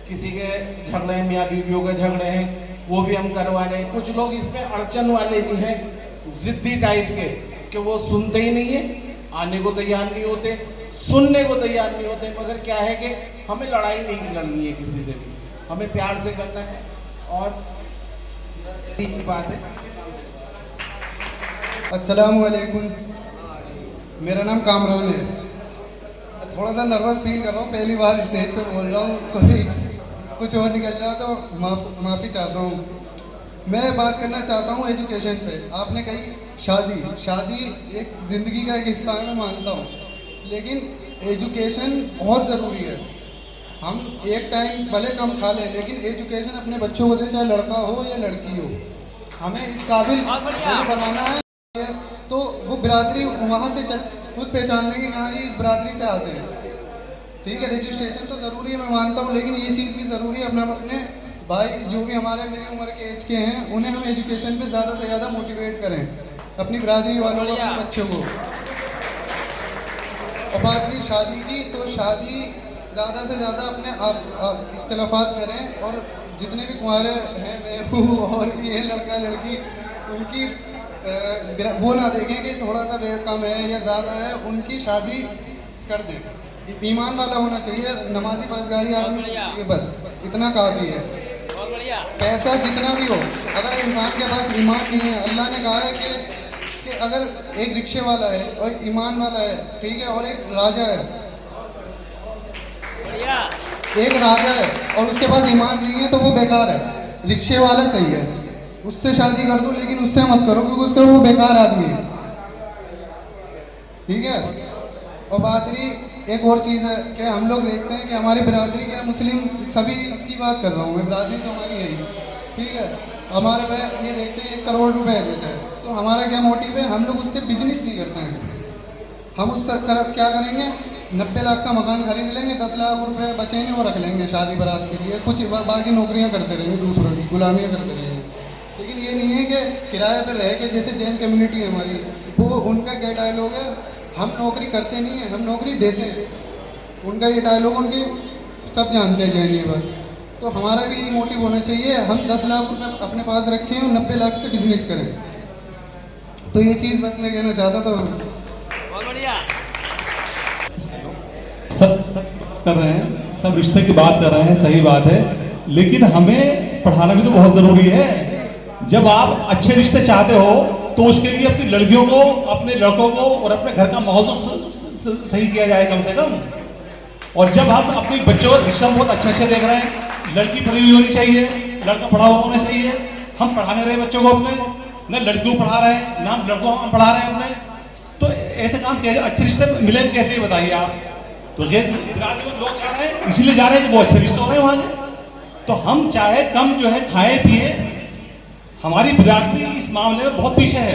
किसी के झगड़े हैं, मियाँ बीवियों के झगड़े हैं, वो भी हम करवा रहे हैं। कुछ लोग इसमें अड़चन वाले भी हैं, ज़िद्दी टाइप के, कि वो सुनते ही नहीं है, आने को तैयार नहीं होते, सुनने को तैयार नहीं होते। मगर क्या है कि हमें लड़ाई नहीं लड़नी है किसी से भी, हमें प्यार से करना है। और तीन बात है, अस्सलाम वालेकुम, मेरा नाम कामरान है। थोड़ा सा नर्वस फील कर रहा हूँ, पहली बार स्टेज पे बोल रहा हूँ, कोई कुछ और निकल जाए तो माफ़ी चाहता हूँ। मैं बात करना चाहता हूँ एजुकेशन पे। आपने कही शादी एक ज़िंदगी का एक हिस्सा है, मैं मानता हूँ, लेकिन एजुकेशन बहुत ज़रूरी है। हम एक टाइम भले कम खा लें, लेकिन एजुकेशन अपने बच्चों को दे, चाहे लड़का हो या लड़की हो। हमें इस काबिल बनाना है तो वो बिरादरी वहाँ से खुद पहचान लेंगे कि हाँ ये इस बिरादरी से आते हैं। ठीक है, रजिस्ट्रेशन तो ज़रूरी है, मैं मानता हूँ, लेकिन ये चीज़ भी ज़रूरी है अपने भाई जो भी हमारे मेरी उम्र के एज के हैं उन्हें हम एजुकेशन पे ज़्यादा से ज़्यादा मोटिवेट करें। अपनी बिरादरी वालों को, अपने बच्चों को। और बात रही शादी की, तो शादी ज़्यादा से ज़्यादा अपने आप इख्तलाफात करें, और जितने भी कुंवारे हैं, मैं हूँ और भी है, लड़का लड़की, उनकी वो ना देखें कि थोड़ा सा कम है या ज़्यादा है, उनकी शादी कर दें। ईमान वाला होना चाहिए, नमाजी परहेज़गारी आदमी, ये बस इतना काफ़ी है। पैसा जितना भी हो, अगर इंसान के पास ईमान नहीं है, अल्लाह ने कहा है कि अगर एक रिक्शे वाला है और ईमान वाला है, ठीक है, और एक राजा है, एक राजा है और उसके पास ईमान नहीं है, तो वो बेकार है। रिक्शे वाला सही है, उससे शादी कर दो, लेकिन उससे मत करो, क्योंकि उसका वो बेकार आदमी है, ठीक है। और बात रही एक और चीज़ है कि हम लोग देखते हैं कि हमारी बिरादरी क्या, मुस्लिम सभी की बात कर रहा हूँ मैं, बिरादरी तो हमारी है ही, ठीक है। हमारे पे ये देखते हैं 1 करोड़ रुपए है जैसे, तो हमारा क्या मोटिव है, हम लोग उससे बिजनेस नहीं करते हैं। हम उससे क्या करेंगे, 90 लाख का मकान खरीद लेंगे, 10 लाख रुपए बचेंगे, वो रख लेंगे शादी बारात के लिए, कुछ बाकी नौकरियाँ करते रहेंगे, दूसरों की गुलामियाँ करते रहेंगे। लेकिन ये नहीं है कि किराए पर रह के, जैसे जैन कम्युनिटी है हमारी, वो उनका क्या डायलॉग है, हम नौकरी करते नहीं हैं, हम नौकरी देते हैं। उनका ये डायलॉग उनके सब जानते हैं जैन ये बात। तो हमारा भी मोटिव होना चाहिए, हम 10 लाख रुपए अपने पास रखें और 90 लाख से बिजनेस करें। तो ये चीज़ बस मैं कहना चाहता था। बहुत बढ़िया। सब कर रहे हैं, सब रिश्ते की बात कर रहे हैं, सही बात है, लेकिन हमें पढ़ाना भी तो बहुत ज़रूरी है। जब आप अच्छे रिश्ते चाहते हो तो उसके लिए अपनी लड़कियों को, अपने लड़कों को और अपने घर का माहौल तो सही किया जाए कम से कम। और जब हम अपने बच्चों का रिश्ता बहुत अच्छे से देख रहे हैं, लड़की पढ़ी हुई होनी चाहिए, लड़का पढ़ा हुआ होना चाहिए, हम पढ़ाने रहे बच्चों को अपने, न लड़कियों को पढ़ा रहे हैं, न हम लड़कों को पढ़ा रहे हैं अपने, तो ऐसे काम किया जाए, अच्छे रिश्ते मिले कैसे बताइए आप। तो ये बिरादरी में लोग जा रहे हैं, इसीलिए जा रहे हैं कि वो अच्छे रिश्ते हो रहे हैं वहाँ के। तो हम चाहे कम जो है खाए पिए, हमारी बिरादरी इस मामले में बहुत पीछे है,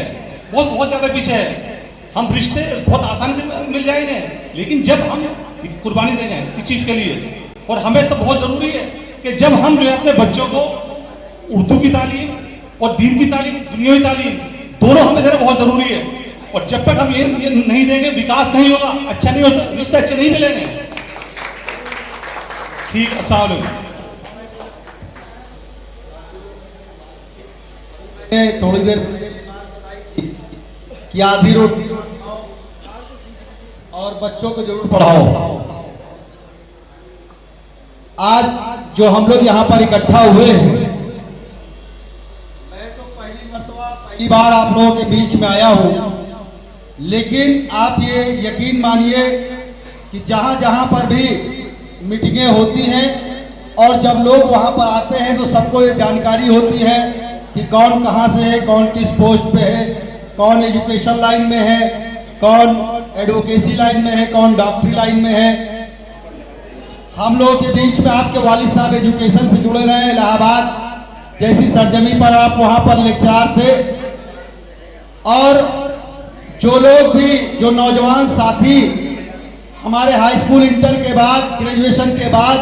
बहुत ज़्यादा पीछे है। हम रिश्ते बहुत आसानी से मिल जाएंगे, लेकिन जब हम कुर्बानी देंगे इस चीज़ के लिए, और हमें सब बहुत ज़रूरी है कि जब हम जो है अपने बच्चों को उर्दू की तालीम और दीन की तालीम, दुनियावी तालीम, दोनों हमें देना बहुत ज़रूरी है। और जब तक हम ये नहीं देंगे, विकास नहीं होगा, अच्छा नहीं होगा, रिश्ते अच्छे नहीं मिलेंगे। ठीक, अस्सलाम वालेकुम। थोड़ी देर कि आधी रोटी और बच्चों को जरूर पढ़ाओ। आज जो हम लोग यहाँ पर इकट्ठा हुए हैं, मैं तो पहली बार आप लोगों के बीच में आया हूँ, लेकिन आप ये यकीन मानिए कि जहाँ जहाँ पर भी मीटिंगें होती हैं और जब लोग वहाँ पर आते हैं तो सबको ये जानकारी होती है कि कौन कहाँ से है, कौन किस पोस्ट पे है, कौन एजुकेशन लाइन में है, कौन एडवोकेसी लाइन में है, कौन डॉक्टरी लाइन में है। हम लोगों के बीच में आपके वालिद साहब एजुकेशन से जुड़े रहे, इलाहाबाद जैसी सरजमी पर आप वहाँ पर लेक्चरार थे। और जो लोग भी, जो नौजवान साथी हमारे हाई स्कूल इंटर के बाद, ग्रेजुएशन के बाद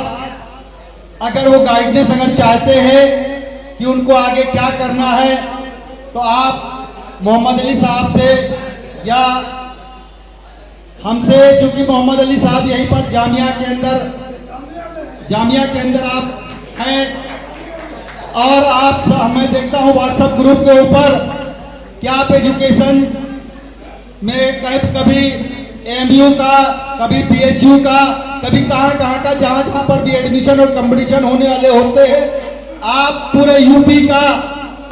अगर वो गाइडेंस अगर चाहते हैं कि उनको आगे क्या करना है, तो आप मोहम्मद अली साहब से या हमसे, चूंकि मोहम्मद अली साहब यहीं पर जामिया के अंदर आप हैं, और आप मैं देखता हूं व्हाट्सएप ग्रुप के ऊपर कि आप एजुकेशन में कभी एमयू का, कभी बीएचयू का, कभी कहाँ का, जहाँ पर भी एडमिशन और कंपटीशन होने वाले होते हैं, आप पूरे यूपी का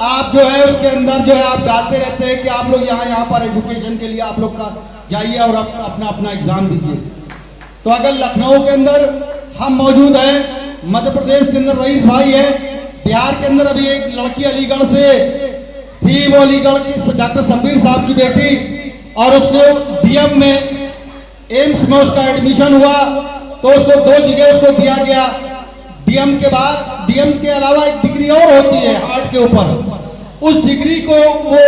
आप जो है उसके अंदर जो है आप डालते रहते हैं कि आप लोग यहाँ पर एजुकेशन के लिए आप लोग का जाइए और अपना एग्जाम दीजिए। तो अगर लखनऊ के अंदर हम मौजूद हैं, मध्य प्रदेश के अंदर रईस भाई है, बिहार के अंदर अभी एक लड़की अलीगढ़ से थी, वो अलीगढ़ की डॉक्टर शब्बीर साहब की बेटी, और उसने डीएम में, एम्स में उसका एडमिशन हुआ, तो उसको 2 जगह उसको दिया गया। डीएम के बाद, डीएम के अलावा एक डिग्री और होती है हार्ट के ऊपर, उस डिग्री को वो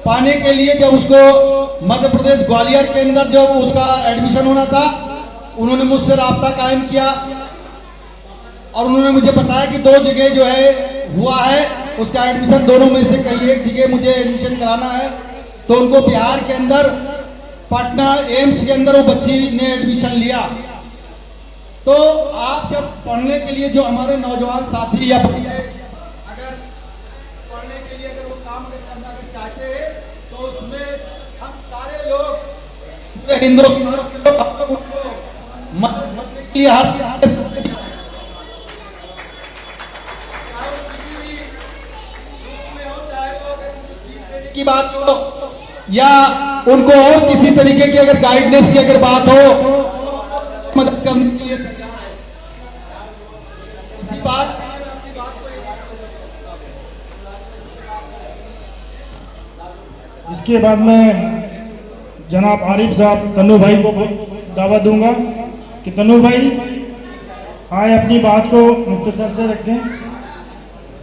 पाने के लिए जब उसको मध्य प्रदेश ग्वालियर के अंदर जब उसका एडमिशन होना था, उन्होंने मुझसे राब्ता कायम किया और उन्होंने मुझे बताया कि 2 जगह जो है हुआ है उसका एडमिशन, दोनों में से कहीं एक जगह मुझे एडमिशन कराना है। तो उनको बिहार के अंदर पटना एम्स के अंदर वो बच्ची ने एडमिशन लिया। तो आप जब पढ़ने के लिए जो हमारे नौजवान साथी या अगर पढ़ने के लिए अगर वो काम करना अगर चाहते हैं तो उसमें हम सारे लोग पूरे हिंदुस्तान के लोग मदद के लिए हर की बात हो या उनको और किसी तरीके की अगर गाइडेंस की अगर बात हो मदद करने के लिए इसी बात इसके बाद में जनाब आरिफ साहब तन्नू भाई को दावत दूंगा कि तन्नू भाई आए अपनी बात को मुख्तसर से रखें।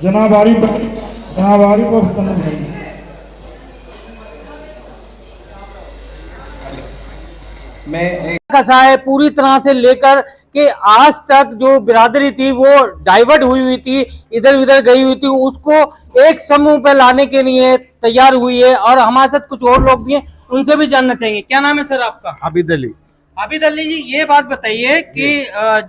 जनाब आरिफ और तन्नू भाई। कसा है पूरी तरह से लेकर के आज तक जो बिरादरी थी वो डाइवर्ट हुई थी, इधर उधर गई हुई थी, उसको एक समूह पे लाने के लिए तैयार हुई है। और हमारे साथ कुछ और लोग भी हैं, उनसे भी जानना चाहेंगे। क्या नाम है सर आपका? आबिद अली। आबिद अली जी, ये बात बताइए कि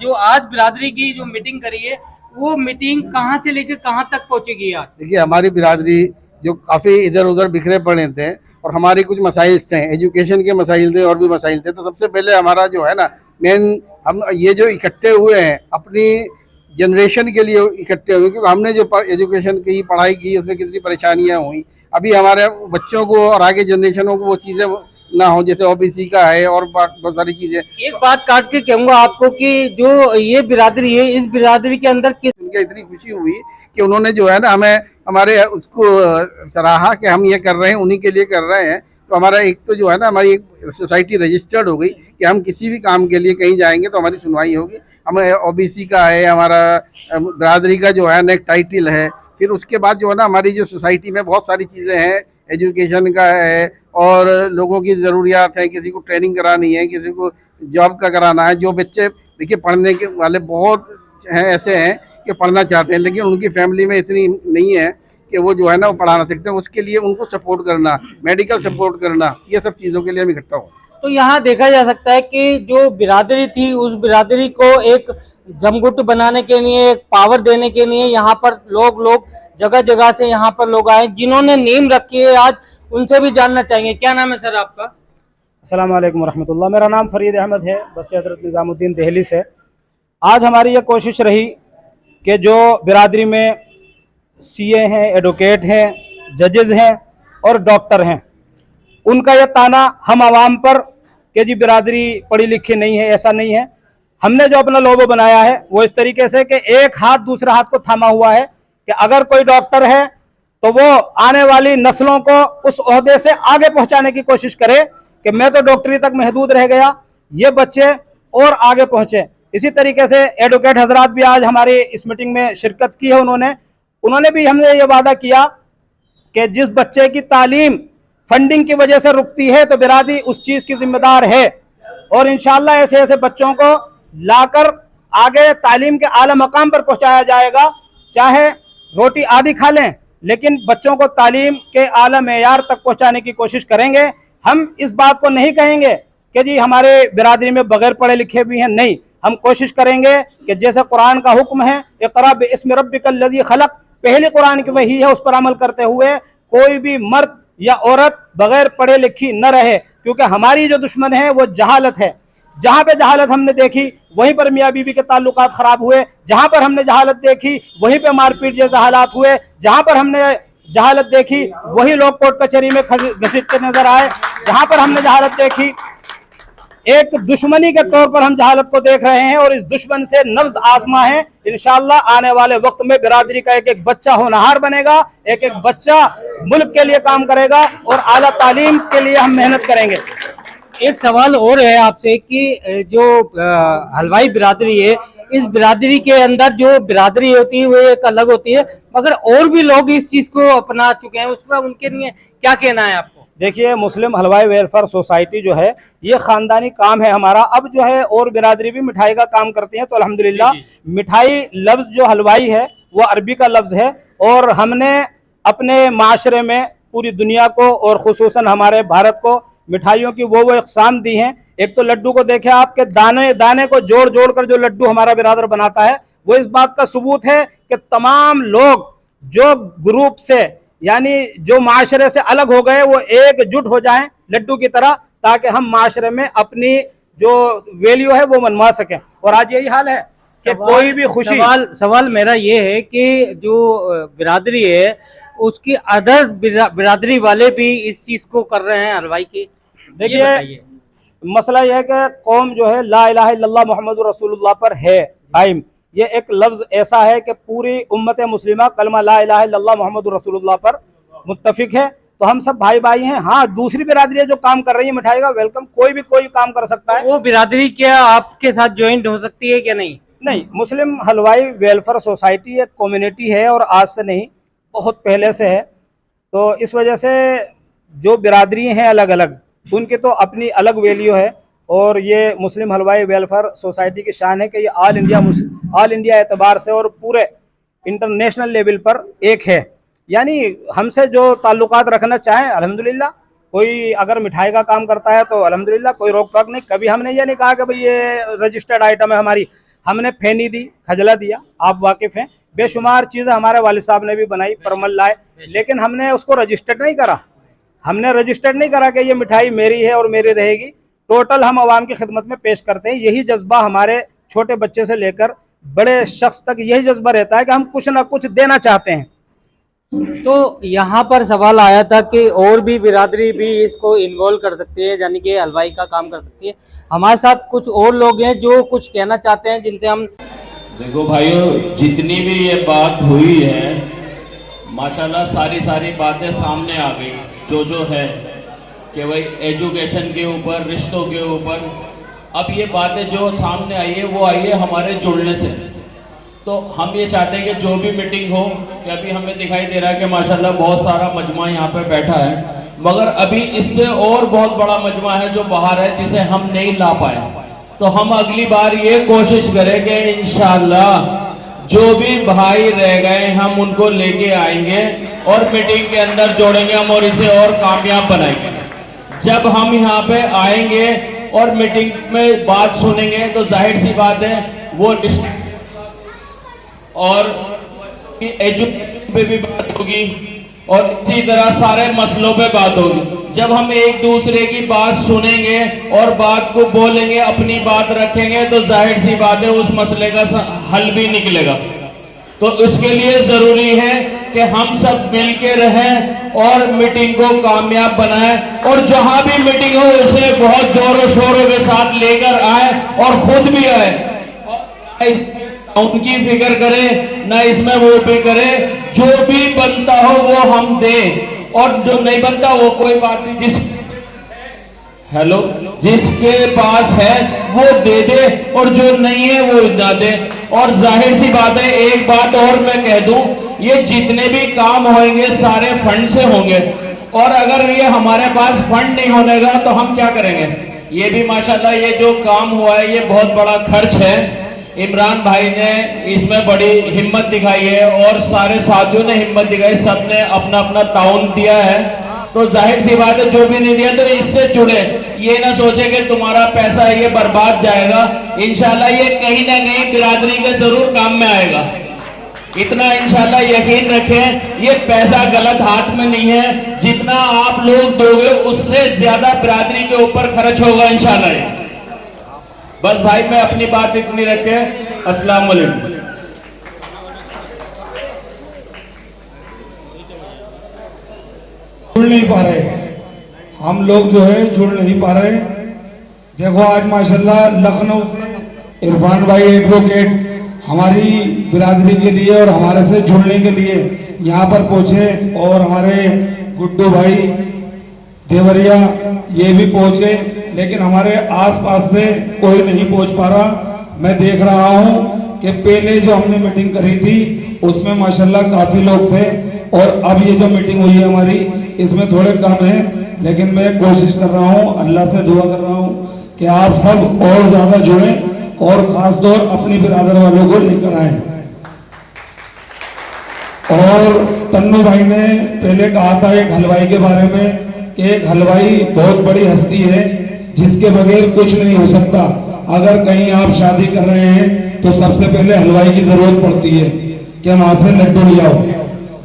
जो आज बिरादरी की जो मीटिंग करी है वो मीटिंग कहाँ से लेकर कहाँ तक पहुंचेगी आज? देखिए, हमारी बिरादरी जो काफ़ी इधर उधर बिखरे पड़े थे और हमारी कुछ मसाइल थे, एजुकेशन के मसाइल थे और भी मसाइल थे, तो सबसे पहले हमारा जो है ना मेन, हम ये जो इकट्ठे हुए हैं अपनी जनरेशन के लिए इकट्ठे हुए, क्योंकि हमने जो एजुकेशन की पढ़ाई की उसमें कितनी परेशानियां हुई, अभी हमारे बच्चों को और आगे जनरेशनों को वो चीज़ें ना हो, जैसे ओबीसी का है और बहुत सारी चीज़ें। एक बात काट के कहूँगा आपको कि जो ये बिरादरी है, इस बिरादरी के अंदर उनके इतनी खुशी हुई कि उन्होंने जो है ना हमें हमारे उसको सराहा कि हम ये कर रहे हैं, उन्हीं के लिए कर रहे हैं। तो हमारा एक तो जो है ना हमारी एक सोसाइटी रजिस्टर्ड हो गई कि हम किसी भी काम के लिए कहीं जाएंगे तो हमारी सुनवाई होगी। हमें ओबीसी का है, हमारा बिरादरी का जो है ना एक टाइटल है। फिर उसके बाद जो है ना हमारी जो सोसाइटी में बहुत सारी चीज़ें हैं, एजुकेशन का है और लोगों की ज़रूरियात है, किसी को ट्रेनिंग करानी है, किसी को जॉब का कराना है। जो बच्चे देखिए पढ़ने के वाले बहुत हैं, ऐसे हैं कि पढ़ना चाहते हैं लेकिन उनकी फैमिली में इतनी नहीं है कि वो जो है ना वो पढ़ा ना सकते हैं, उसके लिए उनको सपोर्ट करना, मेडिकल सपोर्ट करना, ये सब चीज़ों के लिए हम इकट्ठा हों। तो यहाँ देखा जा सकता है कि जो बिरादरी थी उस बिरादरी को एक जमघुट बनाने के लिए, एक पावर देने के लिए यहाँ पर लोग जगह जगह से यहाँ पर लोग आए जिन्होंने नींव रखी है। आज उनसे भी जानना चाहेंगे। क्या नाम है सर आपका? अस्सलाम वालेकुम रहमतुल्लाह। मेरा नाम फरीद अहमद है, बस्ती हज़रत निज़ामुद्दीन दिल्ली से। आज हमारी ये कोशिश रही कि जो बिरादरी में सीए हैं, एडवोकेट हैं, जजेस हैं और डॉक्टर हैं, उनका यह ताना हम आवाम पर कि जी बिरादरी पढ़ी लिखी नहीं है, ऐसा नहीं है। हमने जो अपना लोगो बनाया है वो इस तरीके से कि एक हाथ दूसरे हाथ को थामा हुआ है कि अगर कोई डॉक्टर है तो वो आने वाली नस्लों को उस ओहदे से आगे पहुंचाने की कोशिश करे कि मैं तो डॉक्टरी तक महदूद रह गया, ये बच्चे और आगे पहुंचे। इसी तरीके से एडवोकेट हजरात भी आज हमारी इस मीटिंग में शिरकत की है। उन्होंने भी हमने ये वादा किया कि जिस बच्चे की तालीम फंडिंग की वजह से रुकती है तो बिरादरी उस चीज़ की जिम्मेदार है और इंशाअल्लाह ऐसे ऐसे बच्चों को लाकर आगे तालीम के आला मकाम पर पहुंचाया जाएगा। चाहे रोटी आधी खा लें लेकिन बच्चों को तालीम के आला मेयार तक पहुंचाने की कोशिश करेंगे। हम इस बात को नहीं कहेंगे कि जी हमारे बिरादरी में बगैर पढ़े लिखे भी हैं, नहीं, हम कोशिश करेंगे कि जैसे कुरान का हुक्म है इक़रा बिस्मि रब्बिकल लज़ी खलक़, पहले कुरान की वही है, उस पर अमल करते हुए कोई भी मर्द या औरत बगैर पढ़े लिखी न रहे, क्योंकि हमारी जो दुश्मन है वो जहालत है। जहाँ पे जहालत हमने देखी वहीं पर मियाँ बीवी के ताल्लुकात खराब हुए, जहाँ पर हमने जहालत देखी वहीं पे मारपीट जैसे हालात हुए, जहाँ पर हमने जहालत देखी वही लोग कोर्ट कचहरी में घसीटते नजर आए, जहाँ पर हमने जहालत देखी एक दुश्मनी के तौर पर हम जहालत को देख रहे हैं और इस दुश्मन से नफ्स आजमा है। इंशाअल्लाह आने वाले वक्त में बिरादरी का एक एक बच्चा होनहार बनेगा, एक एक बच्चा मुल्क के लिए काम करेगा और आला तालीम के लिए हम मेहनत करेंगे। एक सवाल और है आपसे कि जो हलवाई बिरादरी है, इस बिरादरी के अंदर जो बिरादरी होती है वो एक अलग होती है, मगर और भी लोग इस चीज को अपना चुके हैं, उसका उनके लिए क्या कहना है आपको? देखिए, मुस्लिम हलवाई वेलफेयर सोसाइटी जो है ये ख़ानदानी काम है हमारा। अब जो है और बिरादरी भी मिठाई का काम करती है, तो अल्हम्दुलिल्लाह मिठाई लफ्ज़ जो हलवाई है वो अरबी का लफ्ज़ है और हमने अपने माशरे में पूरी दुनिया को और खुसूसन हमारे भारत को मिठाइयों की वो इकसाम दी हैं। एक तो लड्डू को देखे आपके दाने दाने को जोड़ जोड़ कर जो लड्डू हमारा बिरादर बनाता है वो इस बात का सबूत है कि तमाम लोग जो ग्रुप से यानी जो माशरे से अलग हो गए वो एकजुट हो जाएं लड्डू की तरह, ताकि हम माशरे में अपनी जो वैल्यू है वो मनवा सकें। और आज यही हाल है कि कोई भी खुशी सवाल मेरा ये है कि जो बिरादरी है उसकी अदर बिरादरी वाले भी इस चीज को कर रहे हैं हलवाई की। देखिए मसला यह है कि कौम जो है ला इलाहा इल्लल्लाह मुहम्मदुर रसूलुल्लाह पर है कायम। ये एक लफ्ज ऐसा है कि पूरी उम्मत मुस्लिमा कलमा ला इलाहा इल्लल्लाह मुहम्मदुर रसूलुल्लाह पर मुत्तफिक है। तो हम सब भाई भाई हैं। हाँ, दूसरी बिरादरी जो काम कर रही है मिठाई का वेलकम, कोई भी कोई काम कर सकता है। वो बिरादरी क्या आपके साथ ज्वाइंट हो सकती है क्या? नहीं, मुस्लिम हलवाई वेलफेयर सोसाइटी एक कम्युनिटी है और आज से नहीं बहुत पहले से है। तो इस वजह से जो बिरादरी हैं अलग अलग उनके तो अपनी अलग वैल्यू है। और ये मुस्लिम हलवाई वेलफेयर सोसाइटी की शान है कि ये ऑल इंडिया एतबार से और पूरे इंटरनेशनल लेवल पर एक है। यानी हमसे जो ताल्लुकात रखना चाहें अल्हम्दुलिल्लाह, कोई अगर मिठाई का काम करता है तो अल्हम्दुलिल्लाह कोई रोक टोक नहीं। कभी हमने ये नहीं कहा कि भाई ये रजिस्टर्ड आइटम है हमारी। हमने फेनी दी, खजला दिया, आप वाकिफ़ हैं। बेशुमार चीज़ें हमारे वालिद साहब ने भी बनाई, परमल लाए, लेकिन हमने उसको रजिस्टर्ड नहीं करा। हमने रजिस्टर्ड नहीं करा कि ये मिठाई मेरी है और मेरी रहेगी। टोटल हम आवाम की खिदमत में पेश करते हैं। यही जज्बा हमारे छोटे बच्चे से लेकर बड़े शख्स तक यही जज्बा रहता है कि हम कुछ ना कुछ देना चाहते हैं। तो यहाँ पर सवाल आया था कि और भी बिरादरी भी इसको इन्वॉल्व कर सकती है, यानी कि हलवाई का काम कर सकती है। हमारे साथ कुछ और लोग हैं जो कुछ कहना चाहते हैं, जिनसे हम देखो भाइयों, जितनी भी ये बात हुई है माशाल्लाह सारी बातें सामने आ गई। जो है कि भाई एजुकेशन के ऊपर, रिश्तों के ऊपर, अब ये बातें जो सामने आई है वो आई है हमारे जुड़ने से। तो हम ये चाहते हैं कि जो भी मीटिंग हो, कि अभी हमें दिखाई दे रहा है कि माशाल्लाह बहुत सारा मजमा यहाँ पे बैठा है, मगर अभी इससे और बहुत बड़ा मजमा है जो बाहर है जिसे हम नहीं ला पाए। तो हम अगली बार ये कोशिश करें कि इंशाअल्लाह जो भी भाई रह गए हम उनको लेके आएंगे और मीटिंग के अंदर जोड़ेंगे हम और इसे और कामयाब बनाएंगे। जब हम यहाँ पे आएंगे और मीटिंग में बात सुनेंगे तो जाहिर सी बात है वो और एजुकेशन पे भी बात होगी और इसी तरह सारे मसलों पे बात होगी। जब हम एक दूसरे की बात सुनेंगे और बात को बोलेंगे, अपनी बात रखेंगे, तो जाहिर सी बात है उस मसले का हल भी निकलेगा। तो इसके लिए जरूरी है कि हम सब मिलके रहें और मीटिंग को कामयाब बनाएं और जहां भी मीटिंग हो उसे बहुत जोरों शोरों के साथ लेकर आए और खुद भी आए, उनकी फिक्र करें ना इसमें वो भी करें। जो भी बनता हो वो हम दें और जो नहीं बनता वो कोई बात नहीं, जिसके पास है वो दे दे और जो नहीं है वो ना दे। और जाहिर सी बात है, एक बात और मैं कह दूं, ये जितने भी काम होंगे सारे फंड से होंगे और अगर ये हमारे पास फंड नहीं होने का तो हम क्या करेंगे। ये भी माशाल्लाह ये जो काम हुआ है ये बहुत बड़ा खर्च है। इमरान भाई ने इसमें बड़ी हिम्मत दिखाई है और सारे साथियों ने हिम्मत दिखाई, सबने अपना अपना ताउन दिया है। तो जाहिर सी बात है जो भी नहीं दिया तो इससे जुड़े, ये ना सोचे कि तुम्हारा पैसा है ये बर्बाद जाएगा। इंशाल्लाह ये कहीं ना कहीं बिरादरी के जरूर काम में आएगा, इतना इंशाल्लाह यकीन रखें। ये पैसा गलत हाथ में नहीं है, जितना आप लोग दोगे उससे ज्यादा बिरादरी के ऊपर खर्च होगा इंशाल्लाह। बस भाई मैं अपनी बात इतनी रखे, अस्सलाम वालेकुम। जुड़ नहीं पा रहे हम लोग, जो है जुड़ नहीं पा रहे। देखो आज माशाल्लाह लखनऊ इरफान भाई एडवोकेट हमारी बिरादरी के लिए और हमारे से जुड़ने के लिए यहाँ पर पहुँचे और हमारे गुड्डू भाई देवरिया ये भी पहुँचे, लेकिन हमारे आसपास से कोई नहीं पहुँच पा रहा। मैं देख रहा हूँ कि पहले जो हमने मीटिंग करी थी उसमें माशाल्लाह काफ़ी लोग थे और अब ये जो मीटिंग हुई है हमारी इसमें थोड़े कम है, लेकिन मैं कोशिश कर रहा हूँ, अल्लाह से दुआ कर रहा हूँ कि आप सब और ज़्यादा जुड़ें और ख़ास तौर अपनी बिरादर वालों को लेकर आएँ। और तन्नू भाई ने पहले कहा था एक हलवाई के बारे में कि एक हलवाई बहुत बड़ी हस्ती है जिसके बगैर कुछ नहीं हो सकता। अगर कहीं आप शादी कर रहे हैं तो सबसे पहले हलवाई की जरूरत पड़ती है कि वहां से लड्डू ले आओ।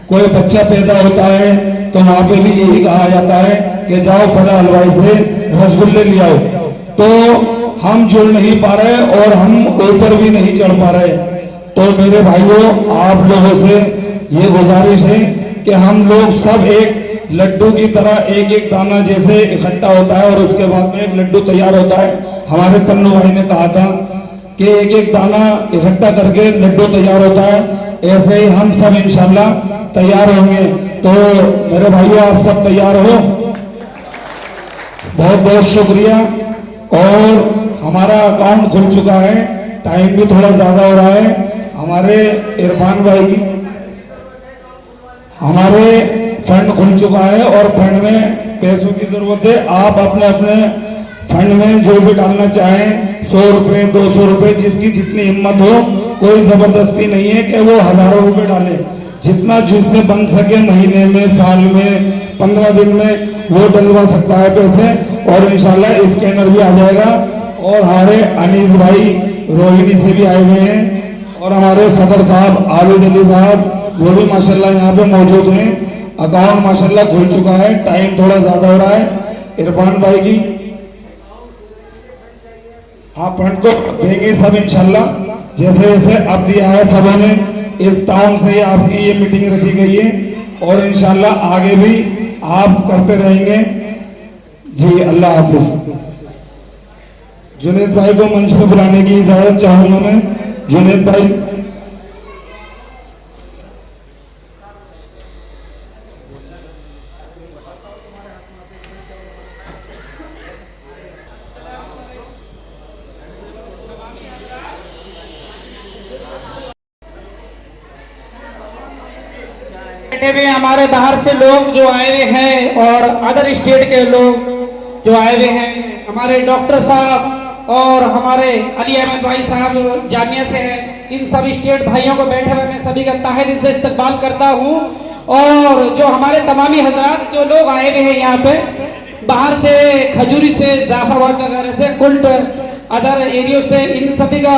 कोई बच्चा पैदा होता है तो वहां पे भी यही कहा जाता है कि जाओ फला हलवाई से रसगुल्ले ले आओ। तो हम जुड़ नहीं पा रहे और हम ऊपर भी नहीं चढ़ पा रहे। तो मेरे भाइयों, आप लोगों से ये गुजारिश है कि हम लोग सब एक लड्डू की तरह एक एक दाना जैसे इकट्ठा होता है और उसके बाद में एक लड्डू तैयार होता है। हमारे तन्नू भाई ने कहा था कि एक एक दाना इकट्ठा करके लड्डू तैयार होता है, ऐसे ही हम सब इंशाल्लाह तैयार होंगे। तो मेरे भाइयों, आप सब तैयार हो? बहुत बहुत शुक्रिया। और हमारा अकाउंट खुल चुका है, टाइम भी थोड़ा ज्यादा हो रहा है। हमारे इरफान भाई की हमारे फंड खुल चुका है और फंड में पैसों की जरूरत है। आप अपने अपने फंड में जो भी डालना चाहें, 100 रुपए 200 रुपए, जिसकी जितनी हिम्मत हो, कोई जबरदस्ती नहीं है कि वो हजारों रुपए डाले। जितना जिससे बन सके महीने में, साल में, 15 दिन में वो डलवा सकता है पैसे। और इंशाल्लाह स्कैनर भी आ जाएगा। और हमारे अनीस भाई रोहिणी से भी आए हुए हैं और हमारे सदर साहब आबिद अली साहब वो भी माशाल्लाह यहाँ पे मौजूद हैं। अकाउंट माशाल्लाह खुल चुका है, टाइम थोड़ा ज्यादा हो रहा है। इरफान भाई की हाँ फंड तो देंगे सब इंशाल्लाह, जैसे जैसे अब दिया है सबों ने। इस टाउन से आपकी ये मीटिंग रखी गई है और इंशाल्लाह आगे भी आप करते रहेंगे जी। अल्लाह हाफिज। जुनेद भाई को मंच पे बुलाने की इजाजत चाहूंगा मैं। जुनेद भाई। भी हमारे बाहर से लोग जो आए हुए हैं और अदर स्टेट के लोग जो आए हुए हैं, हमारे डॉक्टर साहब और हमारे अली अहमद भाई साहब जामिया से हैं, इन सभी स्टेट भाइयों को बैठे हुए मैं सभी का ताहे दिल से इस्तकबाल करता हूं। और जो हमारे तमामी हजरात जो लोग आए हुए हैं यहाँ पे बाहर से, खजूरी से, जाफराबाद वगैरह से, कुल्ट अदर एरियो से, इन सभी का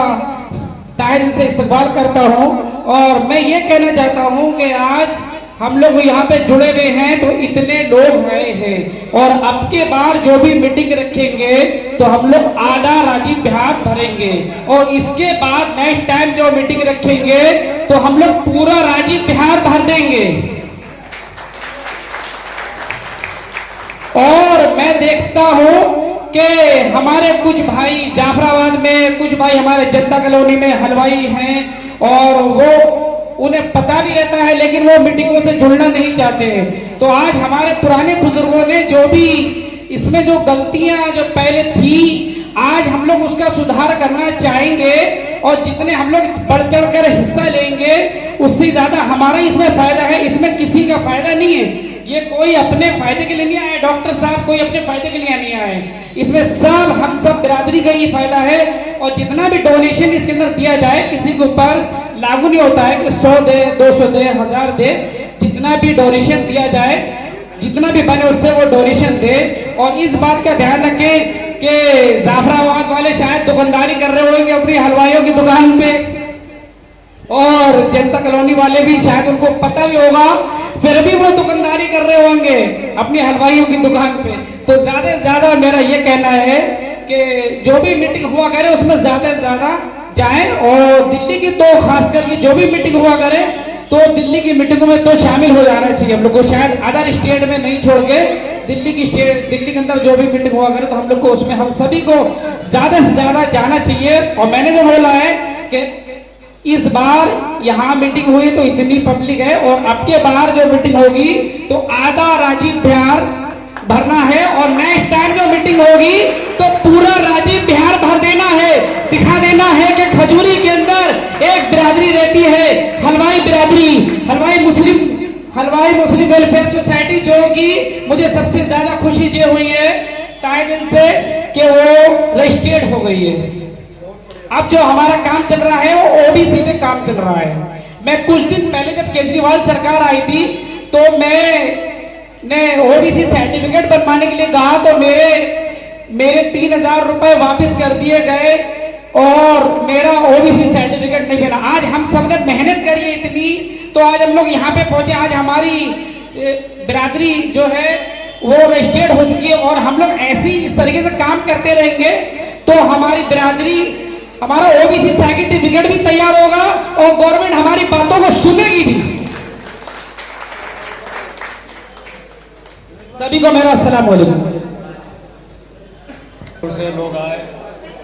ताहे दिल से इस्तकबाल करता हूँ। और मैं ये कहना चाहता हूँ कि आज हम लोग यहाँ पे जुड़े हुए हैं तो इतने लोग आए हैं और अब के बार जो भी मीटिंग रखेंगे तो हम लोग आधा राजीव बिहार भरेंगे और इसके बाद नेक्स्ट टाइम जो मीटिंग रखेंगे तो हम लोग पूरा राजीव बिहार भर देंगे। और मैं देखता हूँ कि हमारे कुछ भाई जाफराबाद में, कुछ भाई हमारे जनता कॉलोनी में हलवाई हैं और वो उन्हें पता भी रहता है लेकिन वो मीटिंगों से जुड़ना नहीं चाहते हैं। तो आज हमारे पुराने बुजुर्गों ने जो भी इसमें जो गलतियां जो पहले थी, आज हम लोग उसका सुधार करना चाहेंगे और जितने हम लोग बढ़ चढ़ कर हिस्सा लेंगे उससे ज्यादा हमारा इसमें फायदा है। इसमें किसी का फायदा नहीं है, ये कोई अपने फायदे के लिए नहीं आए, डॉक्टर साहब कोई अपने फायदे के लिए नहीं आए, इसमें सब हम सब बिरादरी का ही फायदा है। और जितना भी डोनेशन इसके अंदर दिया जाए किसी के ऊपर लागू नहीं होता है कि 100 दे, 200 दे, 1000 दे, जितना भी डोनेशन दिया जाए, जितना भी बने उससे वो डोनेशन दे। और इस बात का ध्यान रखें कि जाफराबाद वाले शायद दुकानदारी कर रहे होंगे अपनी हलवाइयों की दुकान पे और जनता कॉलोनी वाले भी शायद उनको पता भी होगा, फिर भी वो दुकानदारी कर रहे होंगे अपनी हलवाइयों की दुकान पे। तो ज्यादा से ज्यादा मेरा ये कहना है कि जो भी मीटिंग हुआ करे उसमें ज्यादा से ज्यादा जाएं और दिल्ली की तो खास करके जो भी मीटिंग हुआ करे तो दिल्ली की मीटिंगों में तो शामिल हो जाना चाहिए हम लोग को, शायद अदर स्टेट में नहीं छोड़ के दिल्ली के अंदर जो भी मीटिंग हुआ करे तो हम लोग को उसमें हम सभी को ज्यादा से ज्यादा जाना चाहिए। और मैंने जो बोला है कि इस बार यहाँ मीटिंग हुई तो इतनी पब्लिक है और अब के बार जो मीटिंग होगी तो आधा राजीव बिहार भरना है और नेक्स्ट टाइम जो मीटिंग होगी तो पूरा राजीव बिहार भर देना है, दिखा देना है कि खजूरी के अंदर एक बिरादरी रहती है, हलवाई बिरादरी, हलवाई मुस्लिम वेलफेयर सोसाइटी, जो कि मुझे सबसे ज्यादा खुशी ये हुई है ताए दिन से कि वो रजिस्टर्ड हो गई है। अब जो हमारा काम चल रहा है वो ओबीसी में काम चल रहा है। मैं कुछ दिन पहले जब केजरीवाल सरकार आई थी तो मैंने ओबीसी सर्टिफिकेट बनवाने के लिए कहा तो मेरे 3,000 रुपए वापस कर दिए गए और मेरा ओबीसी सर्टिफिकेट नहीं मिला। आज हम सब ने मेहनत करी है इतनी, तो आज हम लोग यहाँ पे पहुंचे। आज हमारी बिरादरी जो है वो रजिस्टर्ड हो चुकी है और हम लोग ऐसी इस तरीके से काम करते रहेंगे तो हमारी बिरादरी, हमारा ओबीसी सर्टिफिकेट भी तैयार होगा और गवर्नमेंट हमारी बातों को सुनेगी भी। सभी को मेरा अस्सलाम वालेकुम। से लोग आए,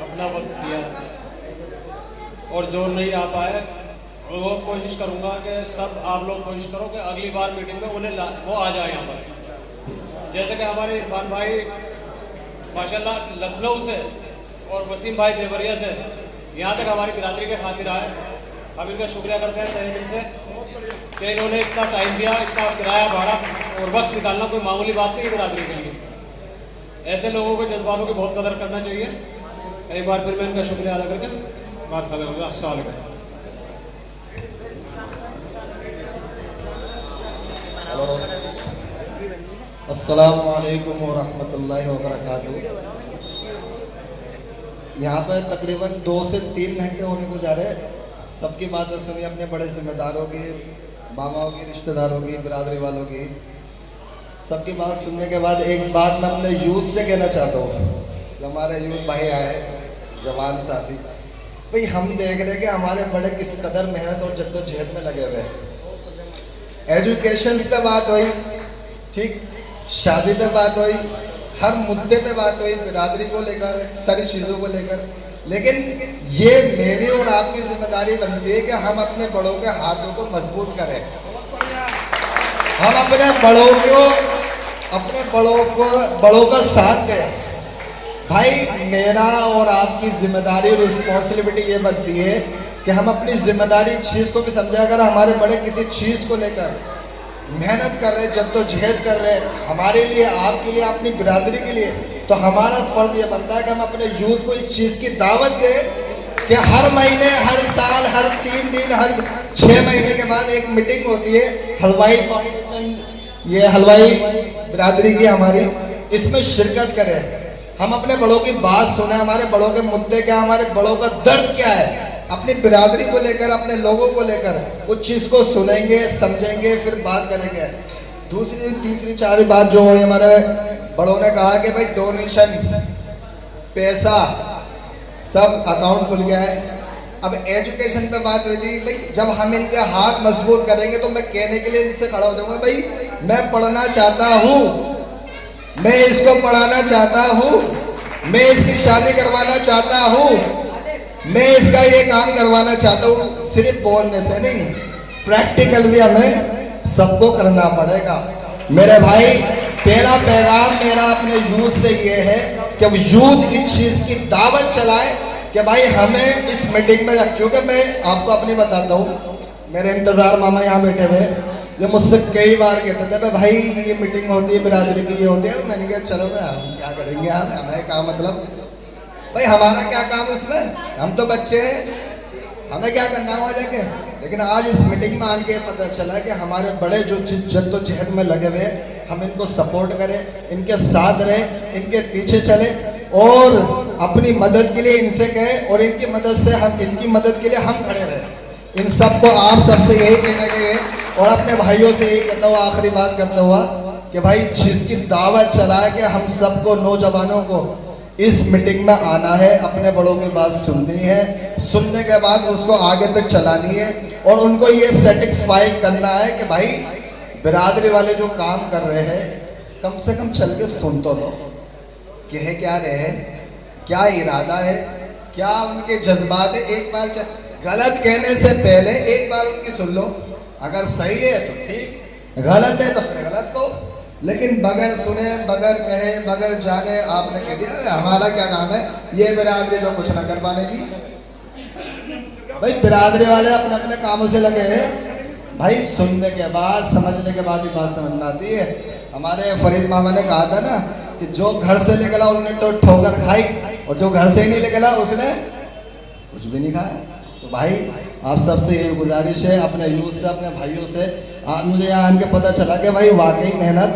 अपना वक्त दिया, और जो नहीं आ पाए वो कोशिश करूंगा कि सब आप लोग कोशिश करो कि अगली बार मीटिंग में उन्हें वो आ जाए यहाँ पर। जैसे कि हमारे इरफान भाई माशाल्लाह लखनऊ से और वसीम भाई देवरिया से यहाँ तक हमारी बिरादरी के खातिर आए। हम इनका शुक्रिया करते हैं तहे दिल से कि इन्होंने इतना टाइम दिया, इसका किराया भाड़ा और वक्त निकालना कोई मामूली बात नहीं है बिरादरी के लिए। ऐसे लोगों के जज्बातों की बहुत कदर करना चाहिए। एक बार फिर मैं इनका शुक्रिया अदा करके बात खत्म होगा। अस्सलाम वालेकुम। अस्सलामु अलैकुम व रहमतुल्लाहि व बरकातुहू। यहाँ पर तकरीबन 2 से 3 घंटे होने को जा रहे हैं। सबकी बातें सुनी, अपने बड़े जिम्मेदारों की, मामाओं की, रिश्तेदारों की, बिरादरी वालों की, सबकी बात सुनने के बाद एक बात मैं अपने यूथ से कहना चाहता हूँ। जो हमारे यूथ भाई आए, जवान साथी, भाई हम देख रहे हैं कि हमारे बड़े किस कदर मेहनत और जद्दोजहद में लगे हुए हैं। एजुकेशन पे बात हुई, ठीक, शादी पे बात हुई, हर मुद्दे पे बात हुई, बिरादरी को लेकर, सारी चीज़ों को लेकर। लेकिन ये मेरी और आपकी जिम्मेदारी बनती है कि हम अपने बड़ों के हाथों को मजबूत करें। हम अपने बड़ों का साथ दें। भाई मेरा और आपकी जिम्मेदारी और रिस्पॉन्सिबिलिटी ये बनती है कि हम अपनी जिम्मेदारी चीज़ को भी समझें। अगर हमारे बड़े किसी चीज़ को लेकर मेहनत कर रहे, जद्दोजहद कर रहे, हमारे लिए, आपके लिए, अपनी बिरादरी के लिए, तो हमारा फ़र्ज़ ये बनता है कि हम अपने यूथ को इस चीज़ की दावत दें कि हर महीने, हर साल, हर 3 दिन, हर 6 महीने के बाद एक मीटिंग होती है हलवाई फाउंडेशन, ये हलवाई बिरादरी की हमारी, इसमें शिरकत करें। हम अपने बड़ों की बात सुने, हमारे बड़ों के मुद्दे क्या, हमारे बड़ों का दर्द क्या है, अपनी बिरादरी को लेकर, अपने लोगों को लेकर उस चीज़ को सुनेंगे, समझेंगे, फिर बात करेंगे। दूसरी, तीसरी, चार बात जो है, हमारे बड़ों ने कहा कि भाई डोनेशन, पैसा सब अकाउंट खुल गया है। अब एजुकेशन पे बात हुई थी, भाई जब हम इनके हाथ मजबूत करेंगे तो मैं कहने के लिए इनसे खड़ा हो जाऊंगा, भाई मैं पढ़ना चाहता हूँ, मैं इसको पढ़ाना चाहता हूँ, मैं इसकी शादी करवाना चाहता हूँ, मैं इसका ये काम करवाना चाहता हूँ। सिर्फ बोलने से नहीं, प्रैक्टिकल भी हमें सबको करना पड़ेगा। मेरे भाई, पहला पैगाम मेरा अपने यूथ से ये है कि यूथ इस चीज़ की दावत चलाए कि भाई हमें इस मीटिंग में, क्योंकि मैं आपको अपनी बताता हूँ, मेरे इंतज़ार मामा यहाँ बैठे हुए, ये मुझसे कई बार कहते थे भाई ये मीटिंग होती है बिरादरी की, ये होती है। मैंने कहा चलो हम क्या करेंगे, हमें क्या मतलब, भाई हमारा क्या काम उसमें, हम तो बच्चे हैं, हमें क्या करना हुआ जाके। लेकिन आज इस मीटिंग में आके पता चला कि हमारे बड़े जो जद्दोजहद में लगे हुए, हम इनको सपोर्ट करें, इनके साथ रहें, इनके पीछे चले और अपनी मदद के लिए इनसे कहें और इनकी मदद से हम, इनकी मदद के लिए हम खड़े रहें। इन सबको आप सबसे यही कहना चाहिए और अपने भाइयों से यही कहता हुआ आखिरी बात करता हुआ कि भाई जिसकी दावत चलाए कि हम सबको, नौजवानों को इस मीटिंग में आना है, अपने बड़ों की बात सुननी है, सुनने के बाद उसको आगे तक चलानी है और उनको ये सेटिस्फाई करना है कि भाई बिरादरी वाले जो काम कर रहे हैं कम से कम चल के सुन तो लो, कह क्या रहे हैं, क्या इरादा है, क्या उनके जज्बात है। एक बार गलत कहने से पहले एक बार उनकी सुन लो, अगर सही है तो ठीक, गलत है तो फिर गलत को। लेकिन बगैर सुने, बगैर कहे, बगैर जाने आपने कह दिया हमारा क्या काम है, ये बिरादरी तो कुछ ना कर पाएगी। भाई बिरादरी वाले अपने अपने कामों से लगे हैं, भाई सुनने के बाद, समझने के बाद ही बात समझ में आती है। हमारे फरीद मामा ने कहा था ना कि जो घर से निकला उसने तो ठोकर खाई और जो घर से ही नहीं निकला उसने कुछ भी नहीं खाया। तो भाई आप सबसे यही गुजारिश है, अपने यूथ से, अपने भाइयों से। मुझे यहाँ आन के पता चला कि भाई वाकई मेहनत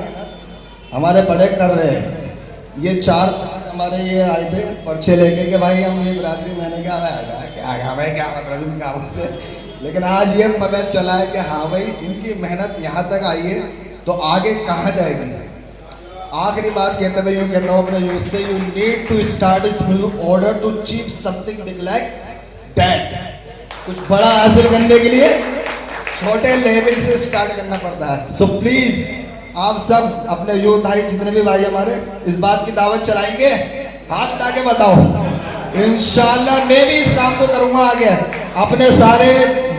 हमारे बड़े कर रहे हैं। ये 4 हमारे ये आए थे पर्चे लेके कि भाई हम ये बिरादरी, मैंने क्या भाई क्या मतलब इन कामों से, लेकिन आज ये पता चला है कि हाँ भाई इनकी मेहनत यहाँ तक आई है तो आगे कहाँ जाएगी। आखिरी बात कहते हुए यूँ कहता हूँ अपने यूथ से, you need to start small order to achieve something big like that. कुछ बड़ा हासिल करने के लिए छोटे लेवल से स्टार्ट करना पड़ता है। सो प्लीज आप सब अपने यूथ भाई जितने भी भाई हमारे इस बात की दावत चलाएंगे, हाथ उठा के बताओ। इंशाल्लाह मैं भी इस काम को करूंगा आगे। अपने सारे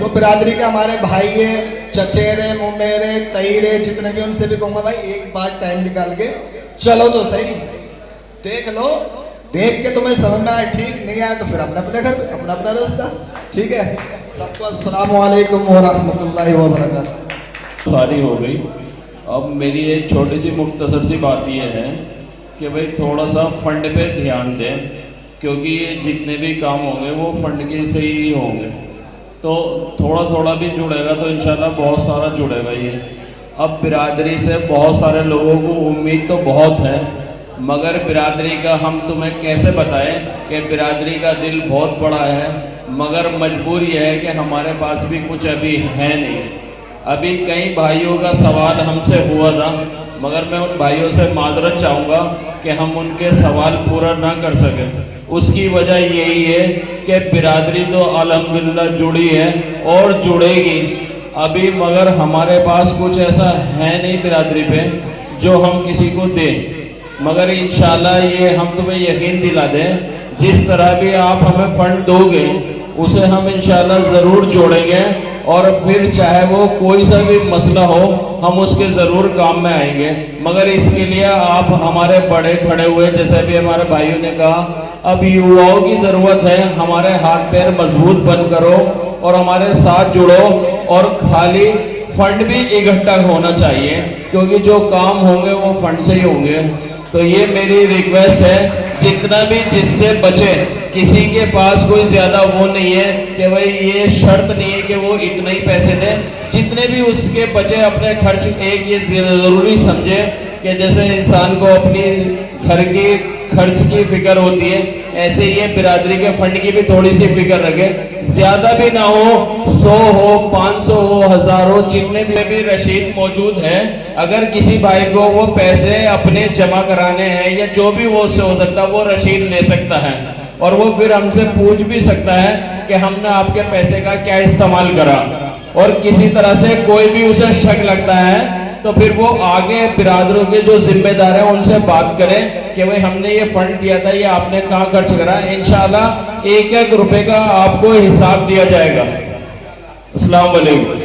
जो बिरादरी के हमारे भाई है, चचेरे, मुमेरे, तईरे जितने भी, उनसे भी कहूंगा भाई एक बार टाइम निकाल के चलो तो सही, देख लो, देख के तुम्हें समझ में आए, ठीक नहीं आया तो फिर अपना अपने घर, अपना अपना रास्ता। ठीक है, सबको अस्सलाम वालेकुम व रहमतुल्लाहि व बरकातहू। सारी हो गई। अब मेरी एक छोटी सी मुख्तसर सी बात ये है कि भाई थोड़ा सा फंड पे ध्यान दें, क्योंकि ये जितने भी काम होंगे वो फंड के से ही होंगे। तो थोड़ा थोड़ा भी जुड़ेगा तो इंशाल्लाह बहुत सारा जुड़ेगा ये। अब बिरादरी से बहुत सारे लोगों को उम्मीद तो बहुत है, मगर बिरादरी का हम तुम्हें कैसे बताएं कि बिरादरी का दिल बहुत बड़ा है, मगर मजबूर यह है कि हमारे पास भी कुछ अभी है नहीं। अभी कई भाइयों का सवाल हमसे हुआ था, मगर मैं उन भाइयों से माजरत चाहूँगा कि हम उनके सवाल पूरा ना कर सके। उसकी वजह यही है कि बिरादरी तो अल्हम्दुलिल्लाह जुड़ी है और जुड़ेगी अभी, मगर हमारे पास कुछ ऐसा है नहीं बिरादरी पे जो हम किसी को दें। मगर इंशाल्लाह ये हम तुम्हें यकीन दिला दें, जिस तरह भी आप हमें फंड दोगे उसे हम इंशाल्लाह ज़रूर जोड़ेंगे, और फिर चाहे वो कोई सा भी मसला हो हम उसके ज़रूर काम में आएंगे। मगर इसके लिए आप हमारे बड़े खड़े हुए, जैसे भी हमारे भाइयों ने कहा, अब युवाओं की ज़रूरत है। हमारे हाथ पैर मजबूत बंद करो और हमारे साथ जुड़ो, और खाली फंड भी इकट्ठा होना चाहिए, क्योंकि जो काम होंगे वो फंड से ही होंगे। तो ये मेरी रिक्वेस्ट है, जितना भी जिससे बचे, किसी के पास कोई ज़्यादा वो नहीं है कि भाई ये शर्त नहीं है कि वो इतने ही पैसे दें, जितने भी उसके बचे अपने खर्च। एक ये ज़रूरी समझे कि जैसे इंसान को अपनी घर की खर्च की फिक्र होती है, ऐसे ये बिरादरी के फंड की भी थोड़ी सी फिक्र रखे। ज़्यादा भी ना हो, 100 हो, 500 हो, 1000 हो, जितने भी रशीद मौजूद है, अगर किसी भाई को वो पैसे अपने जमा कराने हैं या जो भी वो उससे हो सकता है, वो रशीद ले सकता है, और वो फिर हमसे पूछ भी सकता है कि हमने आपके पैसे का क्या इस्तेमाल करा। और किसी तरह से कोई भी उसे शक लगता है तो फिर वो आगे बिरादरों के जो जिम्मेदार हैं उनसे बात करें कि भाई हमने ये फंड दिया था, ये आपने कहाँ खर्च करा। इंशाल्लाह एक एक रुपए का आपको हिसाब दिया जाएगा। अस्सलाम वालेकुम।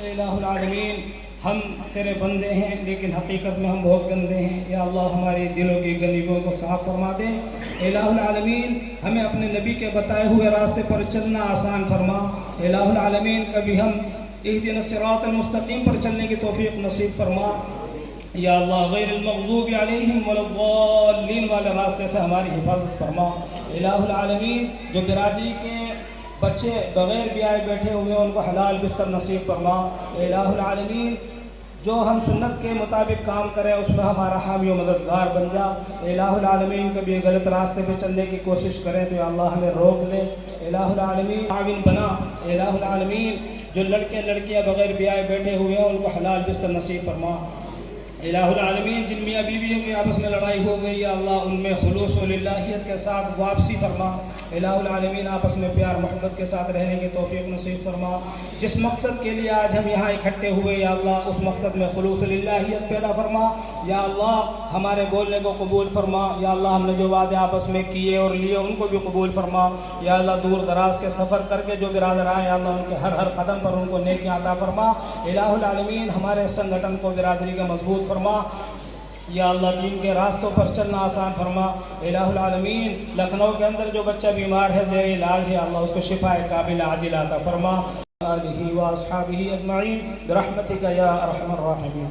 इलाहुल आलमीन। हम तेरे बंदे हैं लेकिन हकीकत में हम बहुत गंदे हैं। या अल्लाह हमारे दिलों की गंदगियों को साफ़ फरमा दे। इलाहुल आलमीन हमें अपने नबी के बताए हुए रास्ते पर चलना आसान फरमा। इलाहुल आलमीन कभी हम इहदिना सिरातल मुस्तकीम पर चलने की तौफीक नसीब फरमा। या अल्लाह गैरिल मग़ज़ूबि अलैहिम वलद्दाल्लीन वाले रास्ते से हमारी हिफाजत फरमा। इलाहुल आलमीन जो बिरादरी के बच्चे बग़ैर ब्याह बैठे हुए उनको हलाल बिस्तर नसीब फरमा। इलाहुल आलमीन जो हम सुन्नत के मुताबिक काम करें उसमें हमारा हामी और मददगार बन जा। इलाहुल आलमीन कभी गलत रास्ते पे चलने की कोशिश करें तो या अल्लाह हमें रोक ले। इलाहुल आलमीन आविन बना। इलाहुल आलमीन जो लड़के लड़कियां बगैर ब्याह बैठे हुए हैं उनको हलाल बिस्तर नसीब फरमा। इलाहुल आलमीन जिन मियाँ बीवियों के आपस में लड़ाई हो गई या अल्लाह उनमें खुलूस व लिल्लाहियत के साथ वापसी फरमा। इलाहुल आलमीन आपस में प्यार मोहब्बत के साथ रहने की तौफीक नसीब फरमा। जिस मकसद के लिए आज हम यहाँ इकट्ठे हुए या अल्लाह उस मकसद में खुलूस व लिल्लाहियत पैदा फरमा। या अल्लाह हमारे बोलने को कबूल फरमा। या अल्लाह हमने जो वादे आपस में किए और लिए उनको भी कबूल फरमा। या अल्लाह दूर दराज के सफ़र करके जो बिरादर आए या अल्लाह उनके हर हर कदम पर उनको नेकी अता फरमा। इलाहुल आलमीन हमारे संगठन को बिरादरी का मजबूत फरमा। या अल्लाह दीन के रास्तों पर चलना आसान फरमा। इलाहुल आलमीन लखनऊ के अंदर जो बच्चा बीमार है ज़ेर इलाज है अल्लाह उसको शिफाए काबिल आजिल अता फरमा। आलिहि व अस्हाबिहि अजमईन बिरहमतिका या अरहमर राहिमीन।